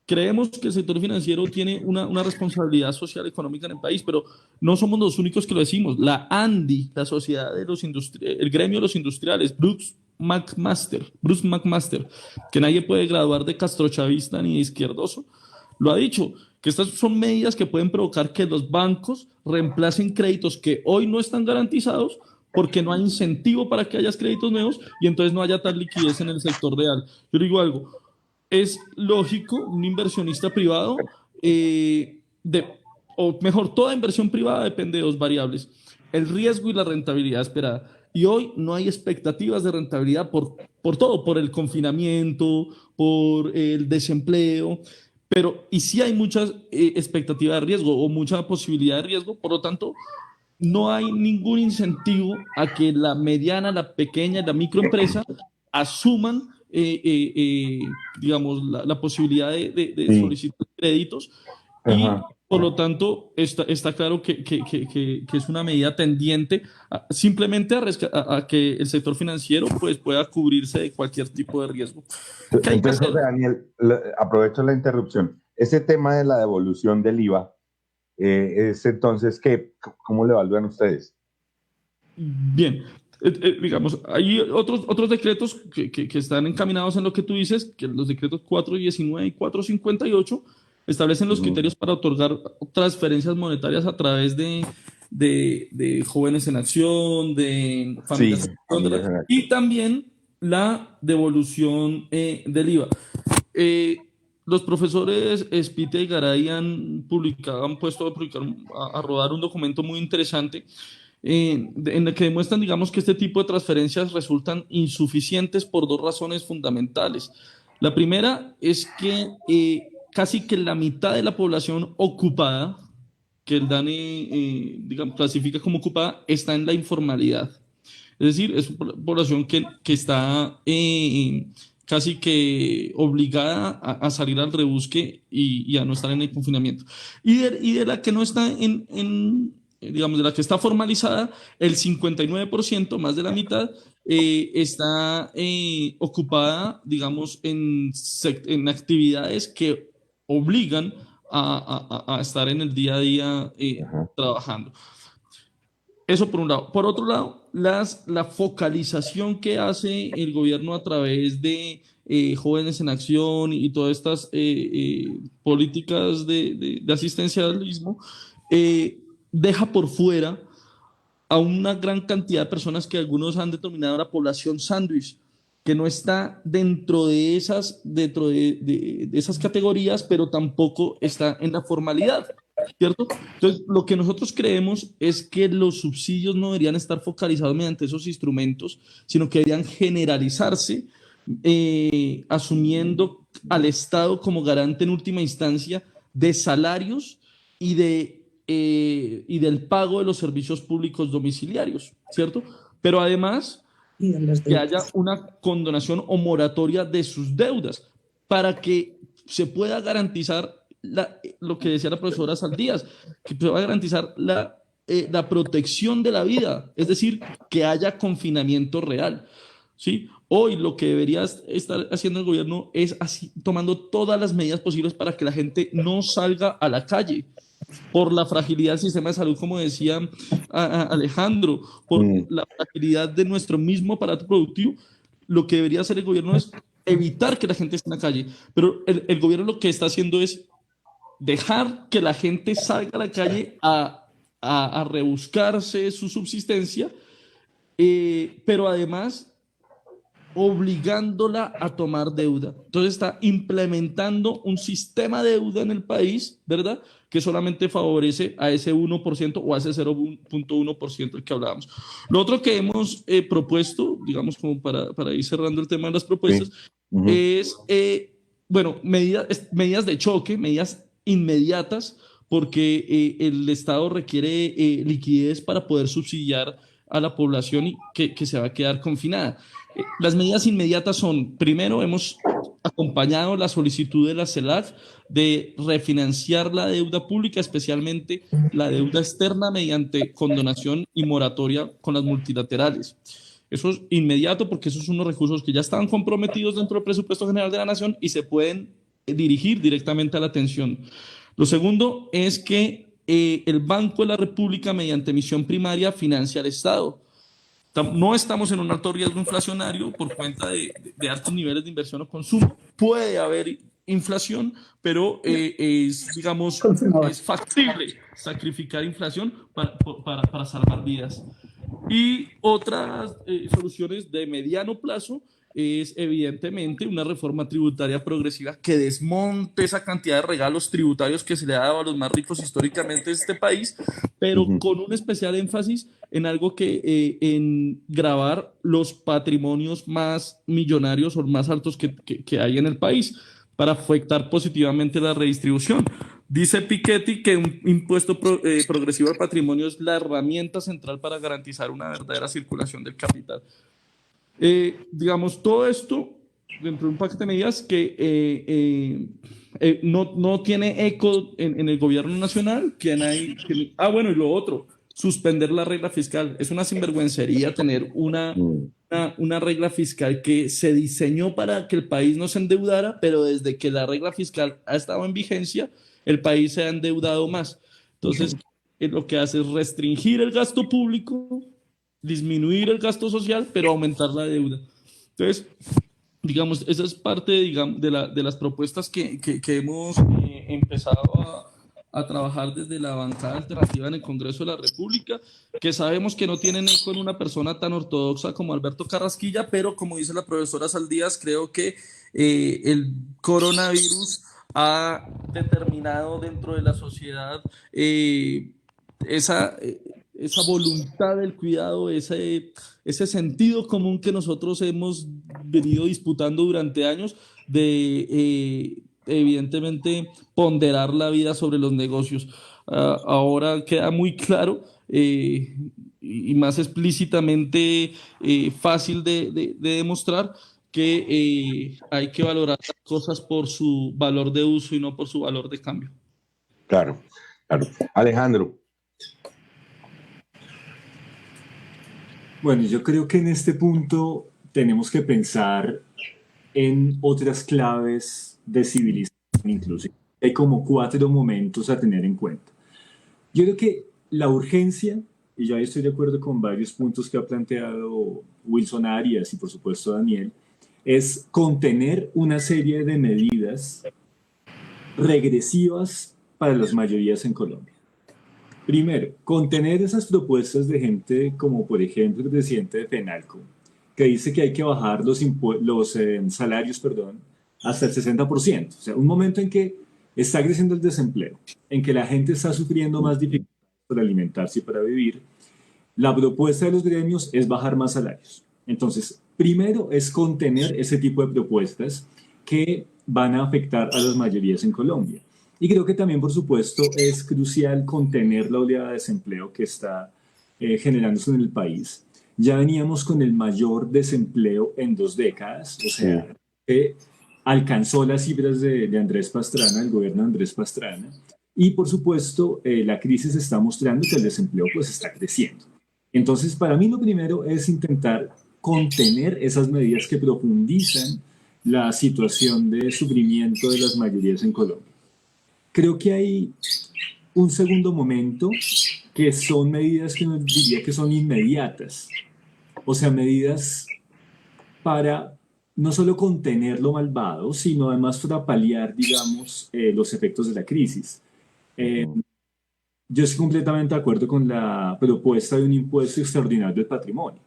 Creemos que el sector financiero tiene una responsabilidad social económica en el país, pero no somos los únicos que lo decimos. La ANDI, la Sociedad de los el gremio de los industriales, Bruce McMaster, que nadie puede graduar de castrochavista ni de izquierdoso, lo ha dicho, que estas son medidas que pueden provocar que los bancos reemplacen créditos que hoy no están garantizados porque no hay incentivo para que haya créditos nuevos y entonces no haya tal liquidez en el sector real. Yo digo algo, es lógico un inversionista privado, o mejor, toda inversión privada depende de dos variables, el riesgo y la rentabilidad esperada. Y hoy no hay expectativas de rentabilidad por todo, por el confinamiento, por el desempleo, y sí hay mucha expectativa de riesgo o mucha posibilidad de riesgo, por lo tanto, no hay ningún incentivo a que la mediana, la pequeña, la microempresa asuman digamos, la posibilidad de solicitar créditos. Ajá. Y por lo tanto está claro que es una medida tendiente simplemente a que el sector financiero pues, pueda cubrirse de cualquier tipo de riesgo. Entonces, Daniel, aprovecho la interrupción. Ese tema de la devolución del IVA, es entonces, ¿cómo lo evalúan ustedes? Bien. Digamos, hay otros decretos que están encaminados en lo que tú dices, que los decretos 419 y 458 establecen los criterios para otorgar transferencias monetarias a través de Jóvenes en Acción, de Familias en Acción, y también la devolución del IVA. Los profesores Espite y Garay han puesto a rodar un documento muy interesante en el que demuestran, digamos, que este tipo de transferencias resultan insuficientes por dos razones fundamentales. La primera es que casi que la mitad de la población ocupada, que el DANE digamos, clasifica como ocupada, está en la informalidad. Es decir, es una población que está casi que obligada a salir al rebusque y a no estar en el confinamiento. Y de la que no está digamos, de la que está formalizada, el 59%, más de la mitad, está ocupada, digamos, en actividades que obligan a estar en el día a día trabajando. Eso por un lado. Por otro lado, la focalización que hace el gobierno a través de Jóvenes en Acción y todas estas políticas de asistencialismo, deja por fuera a una gran cantidad de personas que algunos han denominado la población sándwich, que no está dentro de esas categorías, pero tampoco está en la formalidad, ¿cierto? Entonces, lo que nosotros creemos es que los subsidios no deberían estar focalizados mediante esos instrumentos, sino que deberían generalizarse, asumiendo al Estado como garante en última instancia de salarios y del pago de los servicios públicos domiciliarios, ¿cierto? Pero además que haya una condonación o moratoria de sus deudas para que se pueda garantizar lo que decía la profesora Saldías, que se pueda garantizar la protección de la vida, es decir, que haya confinamiento real, ¿sí? Hoy lo que debería estar haciendo el gobierno es tomando todas las medidas posibles para que la gente no salga a la calle, por la fragilidad del sistema de salud, como decía Alejandro, por la fragilidad de nuestro mismo aparato productivo. Lo que debería hacer el gobierno es evitar que la gente esté en la calle, pero el gobierno lo que está haciendo es dejar que la gente salga a la calle a rebuscarse su subsistencia, pero además obligándola a tomar deuda. Entonces está implementando un sistema de deuda en el país, ¿verdad?, que solamente favorece a ese 1% o a ese 0.1% del que hablábamos. Lo otro que hemos propuesto, digamos, como para ir cerrando el tema de las propuestas, es, bueno, medidas de choque, medidas inmediatas, porque el Estado requiere liquidez para poder subsidiar a la población que se va a quedar confinada. Las medidas inmediatas son, primero, hemos acompañado la solicitud de la CELAC de refinanciar la deuda pública, especialmente la deuda externa, mediante condonación y moratoria con las multilaterales. Eso es inmediato porque esos son unos recursos que ya estaban comprometidos dentro del presupuesto general de la Nación y se pueden dirigir directamente a la atención. Lo segundo es que el Banco de la República, mediante emisión primaria, financia al Estado. No estamos en un alto riesgo inflacionario por cuenta de altos niveles de inversión o consumo. Puede haber inflación, pero digamos, es factible sacrificar inflación para salvar vidas. Y otras soluciones de mediano plazo es evidentemente una reforma tributaria progresiva que desmonte esa cantidad de regalos tributarios que se le ha dado a los más ricos históricamente de este país, pero con un especial énfasis en algo que en gravar los patrimonios más millonarios o más altos que hay en el país para afectar positivamente la redistribución. Dice Piketty que un impuesto progresivo al patrimonio es la herramienta central para garantizar una verdadera circulación del capital. Digamos, todo esto dentro de un paquete de medidas que no tiene eco en el gobierno nacional. Bueno, y lo otro, suspender la regla fiscal. Es una sinvergüencería tener una regla fiscal que se diseñó para que el país no se endeudara, pero desde que la regla fiscal ha estado en vigencia, el país se ha endeudado más. Entonces, lo que hace es restringir el gasto público, disminuir el gasto social, pero aumentar la deuda. Entonces, digamos, esa es parte, digamos, de las propuestas que hemos empezado a trabajar desde la bancada alternativa en el Congreso de la República, que sabemos que no tienen eco en una persona tan ortodoxa como Alberto Carrasquilla, pero como dice la profesora Saldías, creo que el coronavirus ha determinado dentro de la sociedad esa voluntad del cuidado, ese sentido común que nosotros hemos venido disputando durante años de evidentemente ponderar la vida sobre los negocios. Ahora queda muy claro y más explícitamente fácil de demostrar que hay que valorar las cosas por su valor de uso y no por su valor de cambio. Claro, claro. Alejandro. Bueno, yo creo que en este punto tenemos que pensar en otras claves de civilización incluso. Hay como 4 momentos a tener en cuenta. Yo creo que la urgencia, y yo ahí estoy de acuerdo con varios puntos que ha planteado Wilson Arias y por supuesto Daniel, es contener una serie de medidas regresivas para las mayorías en Colombia. Primero, contener esas propuestas de gente como por ejemplo el presidente de FENALCO, que dice que hay que bajar los salarios hasta el 60%. O sea, un momento en que está creciendo el desempleo, en que la gente está sufriendo más dificultades para alimentarse y para vivir, la propuesta de los gremios es bajar más salarios. Entonces, primero es contener ese tipo de propuestas que van a afectar a las mayorías en Colombia. Y creo que también, por supuesto, es crucial contener la oleada de desempleo que está generándose en el país. Ya veníamos con el mayor desempleo en 2 décadas, o sea, alcanzó las cifras de Andrés Pastrana, el gobierno de Andrés Pastrana, y por supuesto la crisis está mostrando que el desempleo pues está creciendo. Entonces, para mí lo primero es intentar contener esas medidas que profundizan la situación de sufrimiento de las mayorías en Colombia. Creo que hay un segundo momento que son medidas que diría que son inmediatas, o sea, medidas para no solo contener lo malvado, sino además para paliar, digamos, los efectos de la crisis. Yo estoy completamente de acuerdo con la propuesta de un impuesto extraordinario del patrimonio.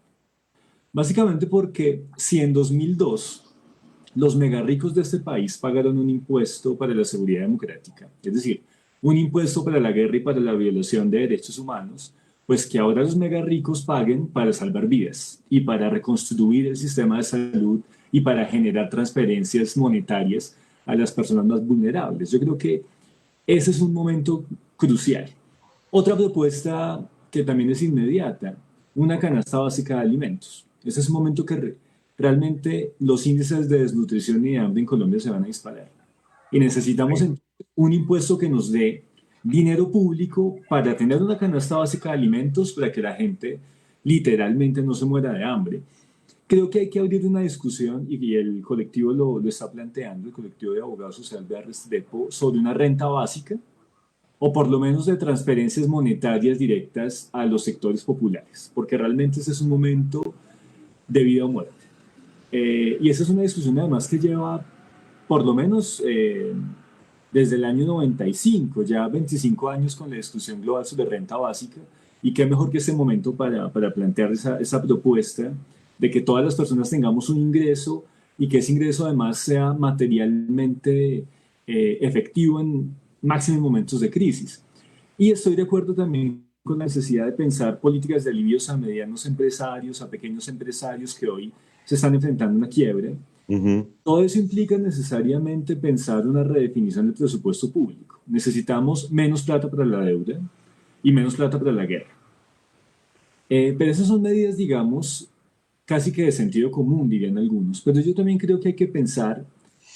Básicamente porque si en 2002 los megarricos de este país pagaron un impuesto para la seguridad democrática, es decir, un impuesto para la guerra y para la violación de derechos humanos, pues que ahora los megarricos paguen para salvar vidas y para reconstruir el sistema de salud y para generar transferencias monetarias a las personas más vulnerables. Yo creo que ese es un momento crucial. Otra propuesta que también es inmediata, una canasta básica de alimentos. Ese es un momento que realmente los índices de desnutrición y de hambre en Colombia se van a disparar. Y necesitamos un impuesto que nos dé dinero público para tener una canasta básica de alimentos para que la gente literalmente no se muera de hambre. Creo que hay que abrir una discusión, y el colectivo lo está planteando, el colectivo de abogados social de Restrepo, sobre una renta básica, o por lo menos de transferencias monetarias directas a los sectores populares, porque realmente ese es un momento de vida o muerte. Y esa es una discusión además que lleva por lo menos desde el año 95, ya 25 años con la discusión global sobre renta básica, y qué mejor que este momento para plantear esa propuesta de que todas las personas tengamos un ingreso y que ese ingreso además sea materialmente efectivo en máximos momentos de crisis. Y estoy de acuerdo también con la necesidad de pensar políticas de alivios a medianos empresarios, a pequeños empresarios que hoy se están enfrentando a una quiebra. Todo eso implica necesariamente pensar una redefinición del presupuesto público. Necesitamos menos plata para la deuda y menos plata para la guerra. Pero esas son medidas, digamos, casi que de sentido común, dirían algunos. Pero yo también creo que hay que pensar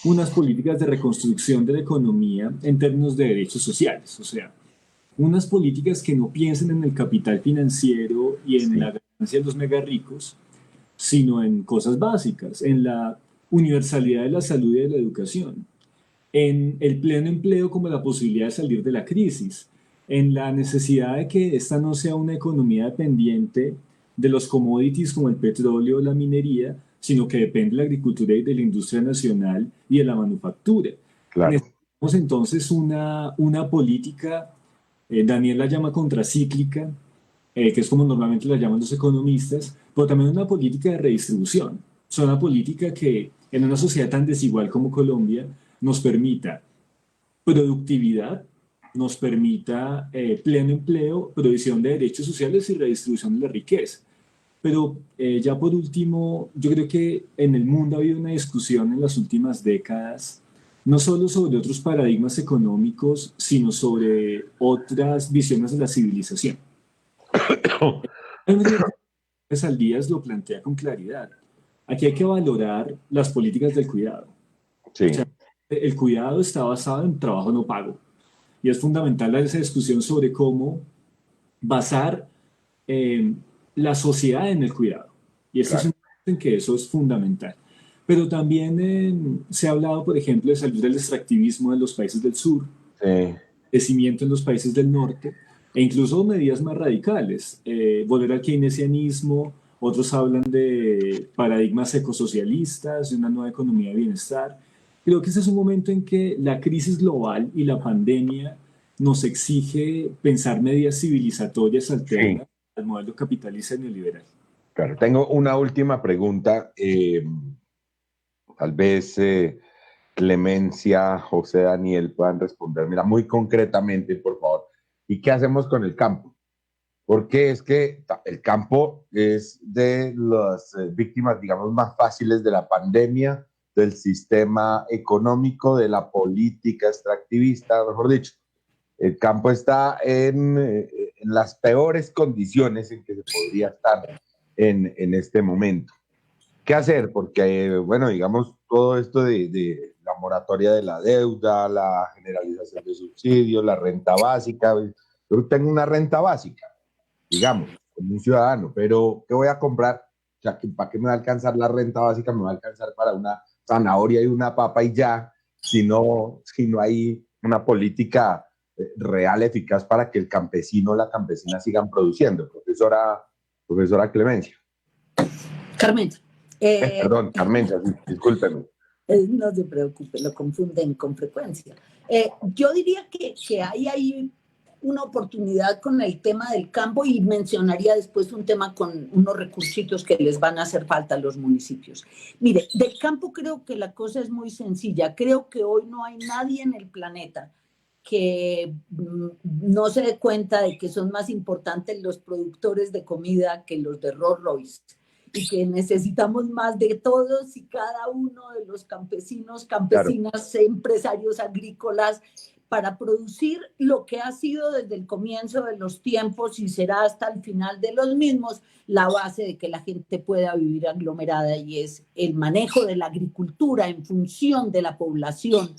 unas políticas de reconstrucción de la economía en términos de derechos sociales. O sea, unas políticas que no piensen en el capital financiero y en la ganancia de los mega ricos, sino en cosas básicas, en la universalidad de la salud y de la educación, en el pleno empleo como la posibilidad de salir de la crisis, en la necesidad de que esta no sea una economía dependiente de los commodities como el petróleo o la minería, sino que depende de la agricultura y de la industria nacional y de la manufactura. Claro. Necesitamos entonces una política, Daniel la llama contracíclica, que es como normalmente la llaman los economistas, pero también una política de redistribución. Es una política que en una sociedad tan desigual como Colombia nos permita productividad, nos permita pleno empleo, provisión de derechos sociales y redistribución de la riqueza. Pero ya por último, yo creo que en el mundo ha habido una discusión en las últimas décadas, no solo sobre otros paradigmas económicos, sino sobre otras visiones de la civilización. Saldías lo plantea con claridad. Aquí hay que valorar las políticas del cuidado. Sí. O sea, el cuidado está basado en trabajo no pago. Y es fundamental esa discusión sobre cómo basar la sociedad en el cuidado. Y este es un momento en que eso es fundamental. Pero también se ha hablado, por ejemplo, de salir del extractivismo de los países del sur, crecimiento en los países del norte, e incluso medidas más radicales, volver al keynesianismo. Otros hablan de paradigmas ecosocialistas, de una nueva economía de bienestar. Creo que ese es un momento en que la crisis global y la pandemia nos exige pensar medidas civilizatorias alternas al modelo capitalista neoliberal. Claro, tengo una última pregunta. Tal vez Clemencia, José Daniel puedan responder. Mira, muy concretamente, por favor. ¿Y qué hacemos con el campo? Porque es que el campo es de las víctimas, digamos, más fáciles de la pandemia, del sistema económico, de la política extractivista, mejor dicho. El campo está en las peores condiciones en que se podría estar en este momento. ¿Qué hacer? Porque, bueno, digamos, todo esto de la moratoria de la deuda, la generalización de subsidios, la renta básica. Yo tengo una renta básica, digamos, como un ciudadano, pero ¿qué voy a comprar? O sea, ¿para qué me va a alcanzar la renta básica? Me va a alcanzar para una zanahoria y una papa y ya, si no hay una política real, eficaz para que el campesino o la campesina sigan produciendo. Profesora Clemencia. Carmen. Perdón, Carmencia, discúlpeme. No se preocupe, lo confunden con frecuencia. Yo diría que hay ahí una oportunidad con el tema del campo y mencionaría después un tema con unos recursitos que les van a hacer falta a los municipios. Mire, del campo creo que la cosa es muy sencilla. Creo que hoy no hay nadie en el planeta que no se dé cuenta de que son más importantes los productores de comida que los de Rolls Royce y que necesitamos más de todos y cada uno de los campesinos, campesinas, empresarios agrícolas, para producir lo que ha sido desde el comienzo de los tiempos y será hasta el final de los mismos la base de que la gente pueda vivir aglomerada, y es el manejo de la agricultura en función de la población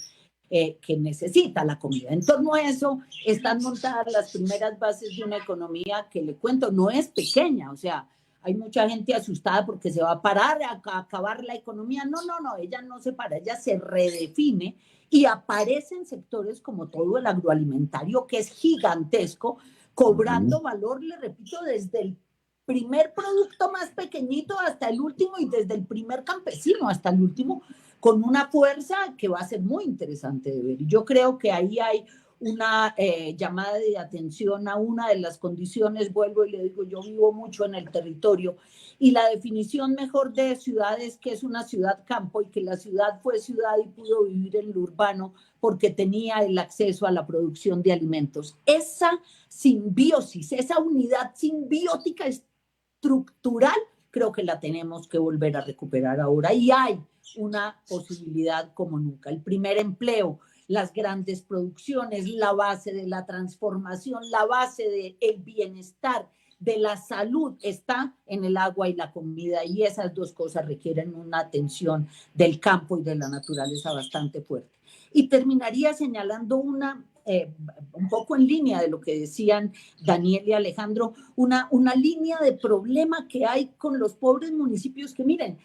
que necesita la comida. En torno a eso están montadas las primeras bases de una economía que, le cuento, no es pequeña. O sea, hay mucha gente asustada porque se va a parar a acabar la economía. No, ella no se para, ella se redefine y aparecen sectores como todo el agroalimentario, que es gigantesco, cobrando valor, le repito, desde el primer producto más pequeñito hasta el último, y desde el primer campesino hasta el último, con una fuerza que va a ser muy interesante de ver. Y yo creo que ahí hay una llamada de atención a una de las condiciones. Vuelvo y le digo, yo vivo mucho en el territorio, y la definición mejor de ciudad es que es una ciudad campo, y que la ciudad fue ciudad y pudo vivir en lo urbano porque tenía el acceso a la producción de alimentos. Esa simbiosis, esa unidad simbiótica estructural, creo que la tenemos que volver a recuperar ahora, y hay una posibilidad como nunca. El primer empleo, las grandes producciones, la base de la transformación, la base del bienestar, de la salud, está en el agua y la comida, y esas dos cosas requieren una atención del campo y de la naturaleza bastante fuerte. Y terminaría señalando un poco en línea de lo que decían Daniel y Alejandro, una línea de problema que hay con los pobres municipios que, miren,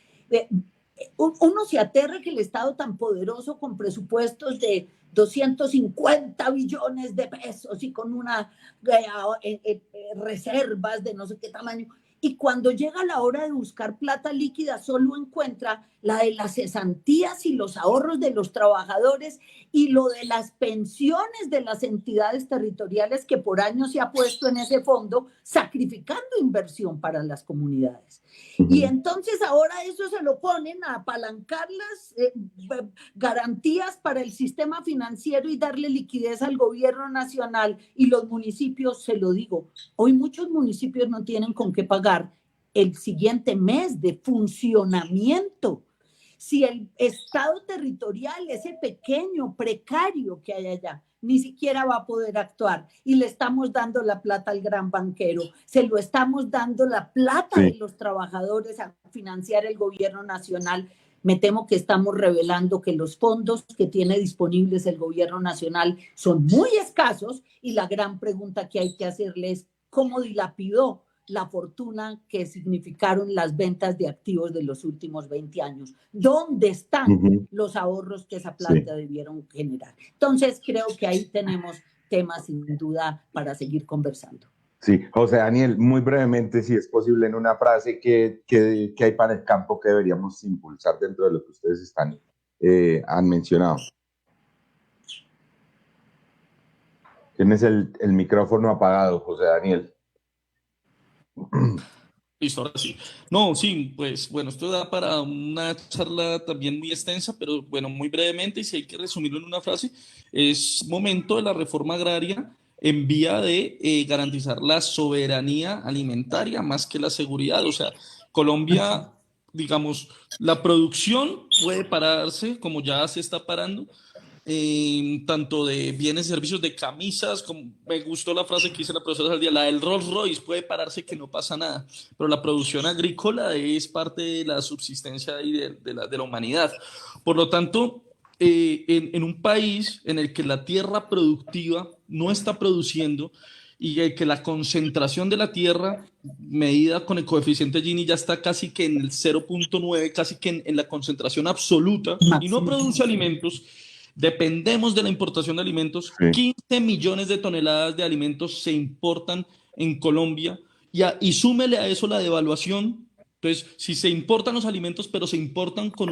uno se aterra que el Estado tan poderoso, con presupuestos de 250 billones de pesos y con unas reservas de no sé qué tamaño, y cuando llega la hora de buscar plata líquida solo encuentra la de las cesantías y los ahorros de los trabajadores y lo de las pensiones de las entidades territoriales, que por años se ha puesto en ese fondo sacrificando inversión para las comunidades. Y entonces ahora eso se lo ponen a apalancar las garantías para el sistema financiero y darle liquidez al gobierno nacional, y los municipios, se lo digo, hoy muchos municipios no tienen con qué pagar el siguiente mes de funcionamiento. Si el Estado territorial, ese pequeño, precario que hay allá, ni siquiera va a poder actuar, y le estamos dando la plata al gran banquero, se lo estamos dando la plata de los trabajadores a financiar el gobierno nacional, me temo que estamos revelando que los fondos que tiene disponibles el gobierno nacional son muy escasos, y la gran pregunta que hay que hacerle es cómo dilapidó la fortuna que significaron las ventas de activos de los últimos 20 años. ¿Dónde están los ahorros que esa plata debieron generar? Entonces, creo que ahí tenemos temas sin duda para seguir conversando. Sí, José Daniel, muy brevemente, si es posible, en una frase, ¿qué hay para el campo que deberíamos impulsar dentro de lo que ustedes han mencionado? Tienes el micrófono apagado, José Daniel. Listo, ahora sí. No, sí, pues bueno, esto da para una charla también muy extensa, pero bueno, muy brevemente, y si hay que resumirlo en una frase, es momento de la reforma agraria en vía de garantizar la soberanía alimentaria más que la seguridad. O sea, Colombia, digamos, la producción puede pararse, como ya se está parando, tanto de bienes y servicios, de camisas, como me gustó la frase que dice la profesora Saldía, la del Rolls Royce puede pararse que no pasa nada, pero la producción agrícola es parte de la subsistencia y de la humanidad. Por lo tanto, en un país en el que la tierra productiva no está produciendo, y que la concentración de la tierra medida con el coeficiente Gini ya está casi que en el 0.9, casi que en la concentración absoluta, y no produce alimentos, dependemos de la importación de alimentos. 15 millones de toneladas de alimentos se importan en Colombia, y súmele a eso la devaluación. Entonces, si se importan los alimentos, pero se importan con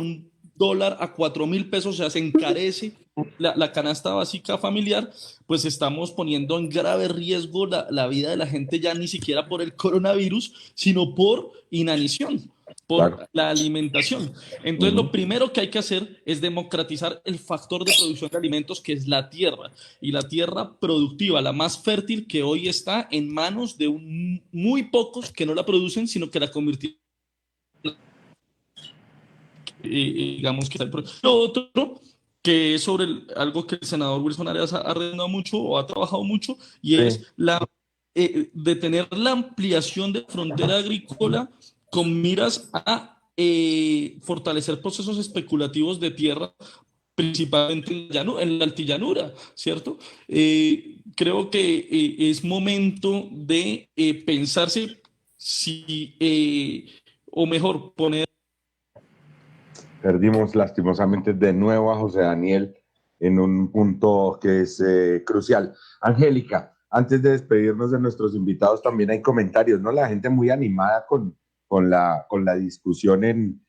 $1 a 4.000 pesos, o sea, se encarece la canasta básica familiar, pues estamos poniendo en grave riesgo la vida de la gente, ya ni siquiera por el coronavirus, sino por inanición, por la alimentación. Entonces, lo primero que hay que hacer es democratizar el factor de producción de alimentos, que es la tierra, y la tierra productiva, la más fértil, que hoy está en manos de muy pocos que no la producen, sino que la convirtieron. Digamos que lo otro que es sobre algo que el senador Wilson Arias ha arreglado mucho o ha trabajado mucho, y es de tener la ampliación de frontera agrícola con miras a fortalecer procesos especulativos de tierra, principalmente en la altillanura, ¿cierto? Creo que es momento de pensarse si, o mejor, poner... Perdimos lastimosamente de nuevo a José Daniel en un punto que es crucial. Angélica, antes de despedirnos de nuestros invitados, también hay comentarios, ¿no? La gente muy animada con la discusión en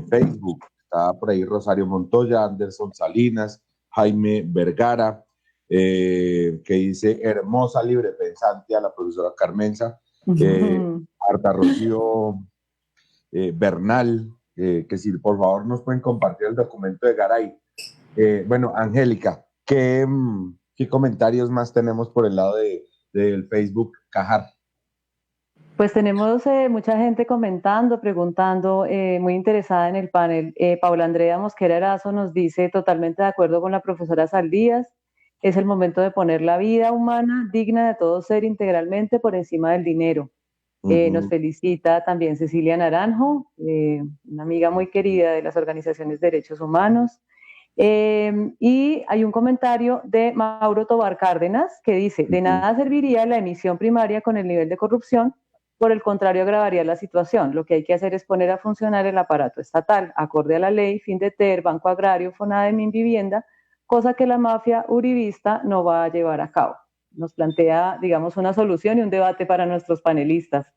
Facebook. Está por ahí Rosario Montoya, Anderson Salinas, Jaime Vergara, que dice hermosa libre pensante a la profesora Carmenza, Marta Rocío Bernal, que si por favor nos pueden compartir el documento de Garay. Bueno, Angélica, ¿qué comentarios más tenemos por el lado del Facebook Cajar? Pues tenemos mucha gente comentando, preguntando, muy interesada en el panel. Paula Andrea Mosquera Erazo nos dice, totalmente de acuerdo con la profesora Saldías, es el momento de poner la vida humana digna de todo ser integralmente por encima del dinero. Nos felicita también Cecilia Naranjo, una amiga muy querida de las organizaciones de derechos humanos. Y hay un comentario de Mauro Tobar Cárdenas que dice, de nada serviría la emisión primaria con el nivel de corrupción, por el contrario agravaría la situación. Lo que hay que hacer es poner a funcionar el aparato estatal, acorde a la ley, Findeter, Banco Agrario, Fonade, Minvivienda, cosa que la mafia uribista no va a llevar a cabo. Nos plantea, digamos, una solución y un debate para nuestros panelistas.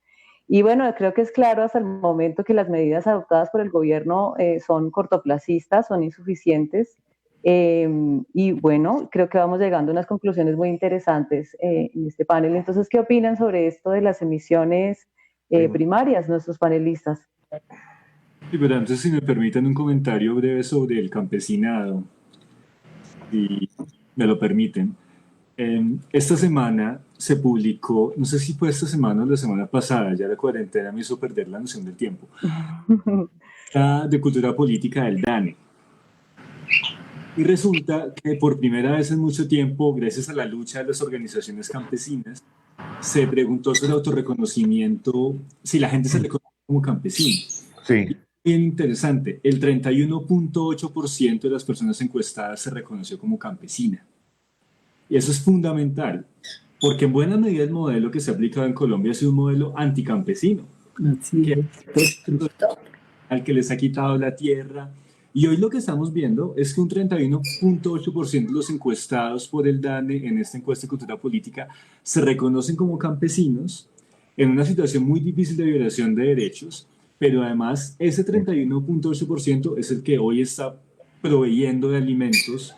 Y bueno, creo que es claro hasta el momento que las medidas adoptadas por el gobierno son cortoplacistas, son insuficientes. Y bueno, creo que vamos llegando a unas conclusiones muy interesantes en este panel. Entonces, ¿qué opinan sobre esto de las emisiones primarias, nuestros panelistas? Sí, pero antes, si me permiten un comentario breve sobre el campesinado, si me lo permiten. Esta semana se publicó, no sé si fue esta semana o la semana pasada, ya la cuarentena me hizo perder la noción del tiempo, de cultura política del DANE. Y resulta que por primera vez en mucho tiempo, gracias a la lucha de las organizaciones campesinas, se preguntó sobre el autorreconocimiento, si la gente se reconoce como campesino. Sí. Bien interesante, el 31.8% de las personas encuestadas se reconoció como campesina. Y eso es fundamental, porque en buena medida el modelo que se ha aplicado en Colombia ha sido un modelo anticampesino, al que les ha quitado la tierra. Y hoy lo que estamos viendo es que un 31.8% de los encuestados por el DANE en esta encuesta de cultura política se reconocen como campesinos en una situación muy difícil de violación de derechos, pero además ese 31.8% es el que hoy está proveyendo de alimentos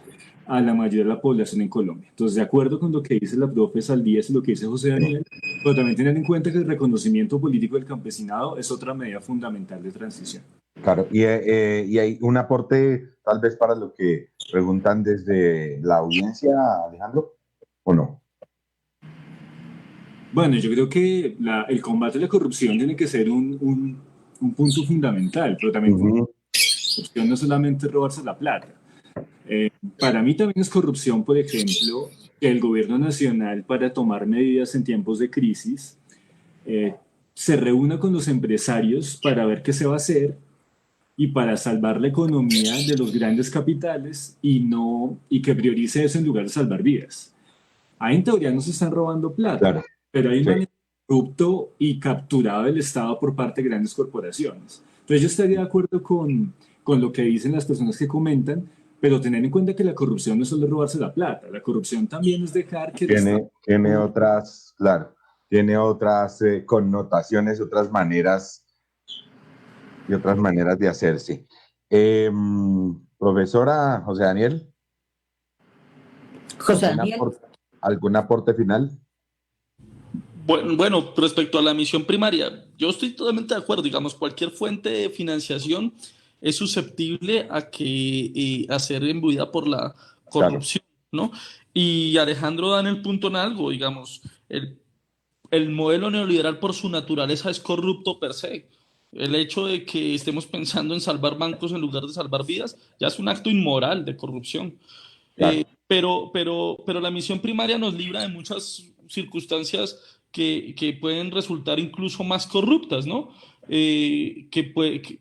a la mayoría de la población en Colombia. Entonces, de acuerdo con lo que dice la profe Saldías y lo que dice José Daniel, pero también tener en cuenta que el reconocimiento político del campesinado es otra medida fundamental de transición. Claro, y hay un aporte tal vez para lo que preguntan desde la audiencia, Alejandro, ¿o no? Bueno, yo creo que el combate a la corrupción tiene que ser un punto fundamental, pero también la corrupción no es solamente robarse la plata. Para mí también es corrupción, por ejemplo, que el gobierno nacional, para tomar medidas en tiempos de crisis, se reúna con los empresarios para ver qué se va a hacer y para salvar la economía de los grandes capitales y que priorice eso en lugar de salvar vidas. Ahí en teoría no se están robando plata, claro, pero hay un manejo corrupto y capturado del Estado por parte de grandes corporaciones. Entonces yo estaría de acuerdo con lo que dicen las personas que comentan, pero tener en cuenta que la corrupción no es solo robarse la plata, la corrupción también es dejar que... Tiene otras, claro, tiene otras connotaciones, otras maneras de hacerse. Profesora José Daniel. ¿Algún aporte final? Bueno, respecto a la misión primaria, yo estoy totalmente de acuerdo. Digamos, cualquier fuente de financiación es susceptible a ser imbuida por la corrupción, claro, ¿no? Y Alejandro da en el punto en algo, digamos, el modelo neoliberal por su naturaleza es corrupto per se. El hecho de que estemos pensando en salvar bancos en lugar de salvar vidas ya es un acto inmoral de corrupción. Claro. Pero la misión primaria nos libra de muchas circunstancias que pueden resultar incluso más corruptas, ¿no?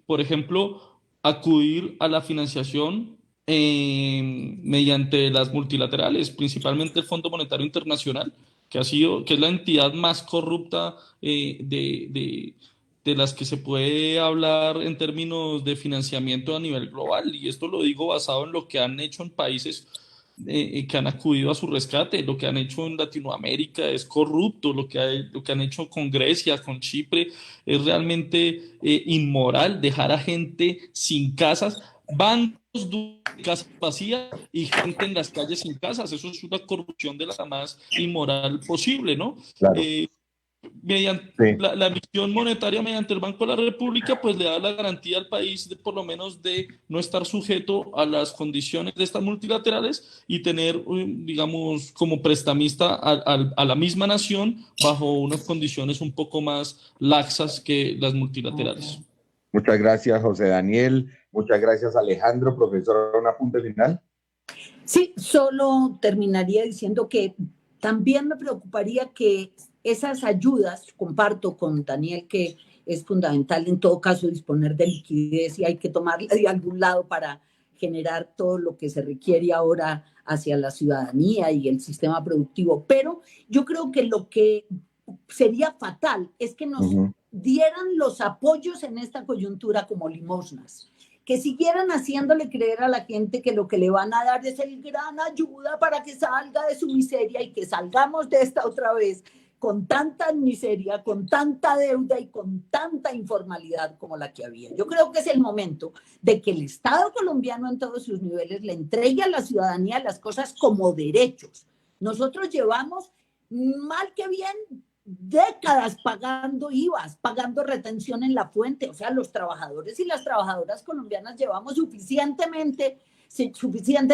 Por ejemplo, acudir a la financiación mediante las multilaterales, principalmente el Fondo Monetario Internacional, que es la entidad más corrupta de las que se puede hablar en términos de financiamiento a nivel global. Y esto lo digo basado en lo que han hecho en países que han acudido a su rescate. Lo que han hecho en Latinoamérica es corrupto, lo que han hecho con Grecia, con Chipre, es realmente inmoral. Dejar a gente sin casas, bancos de casas vacías y gente en las calles sin casas. Eso es una corrupción de la más inmoral posible, ¿no? Claro. Mediante la emisión monetaria mediante el Banco de la República, pues le da la garantía al país por lo menos de no estar sujeto a las condiciones de estas multilaterales y tener, digamos, como prestamista a la misma nación bajo unas condiciones un poco más laxas que las multilaterales. Muchas gracias, José Daniel. Muchas gracias, Alejandro. Profesor, ¿un apunte final? Sí, solo terminaría diciendo que también me preocuparía que esas ayudas, comparto con Daniel que es fundamental en todo caso disponer de liquidez y hay que tomarla de algún lado para generar todo lo que se requiere ahora hacia la ciudadanía y el sistema productivo. Pero yo creo que lo que sería fatal es que nos dieran los apoyos en esta coyuntura como limosnas, que siguieran haciéndole creer a la gente que lo que le van a dar es el gran ayuda para que salga de su miseria y que salgamos de esta otra vez con tanta miseria, con tanta deuda y con tanta informalidad como la que había. Yo creo que es el momento de que el Estado colombiano en todos sus niveles le entregue a la ciudadanía las cosas como derechos. Nosotros llevamos, mal que bien, décadas pagando IVAs, pagando retención en la fuente. O sea, los trabajadores y las trabajadoras colombianas llevamos suficiente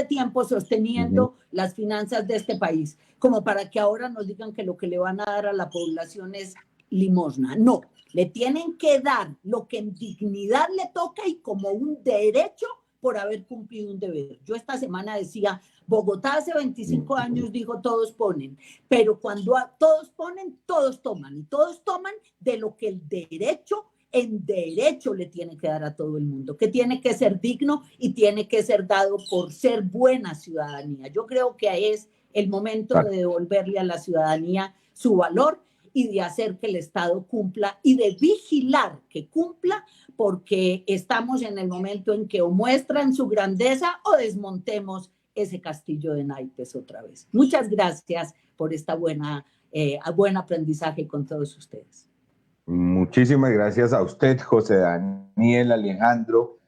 tiempo sosteniendo las finanzas de este país, como para que ahora nos digan que lo que le van a dar a la población es limosna. No, le tienen que dar lo que en dignidad le toca y como un derecho por haber cumplido un deber. Yo esta semana decía, Bogotá hace 25 años dijo todos ponen, pero cuando todos ponen, todos toman, y todos toman de lo que el derecho en derecho le tiene que dar a todo el mundo, que tiene que ser digno y tiene que ser dado por ser buena ciudadanía. Yo creo que es el momento de devolverle a la ciudadanía su valor y de hacer que el Estado cumpla y de vigilar que cumpla, porque estamos en el momento en que o muestran su grandeza o desmontemos ese castillo de naipes otra vez. Muchas gracias por esta buen aprendizaje con todos ustedes. Muchísimas gracias a usted, José Daniel, Alejandro,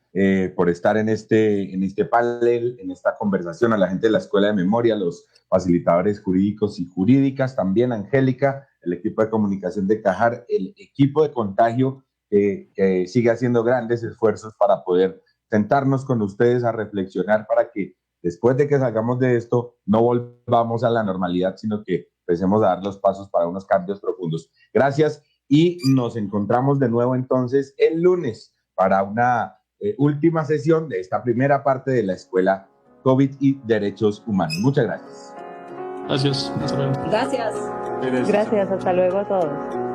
por estar en este panel, en esta conversación, a la gente de la Escuela de Memoria, los facilitadores jurídicos y jurídicas, también Angélica, el equipo de comunicación de Cajar, el equipo de Contagio, que sigue haciendo grandes esfuerzos para poder sentarnos con ustedes a reflexionar para que después de que salgamos de esto no volvamos a la normalidad, sino que empecemos a dar los pasos para unos cambios profundos. Gracias. Y nos encontramos de nuevo entonces el lunes para una última sesión de esta primera parte de la Escuela COVID y Derechos Humanos. Muchas gracias. Gracias. Hasta luego. Gracias. Gracias. Hasta luego a todos.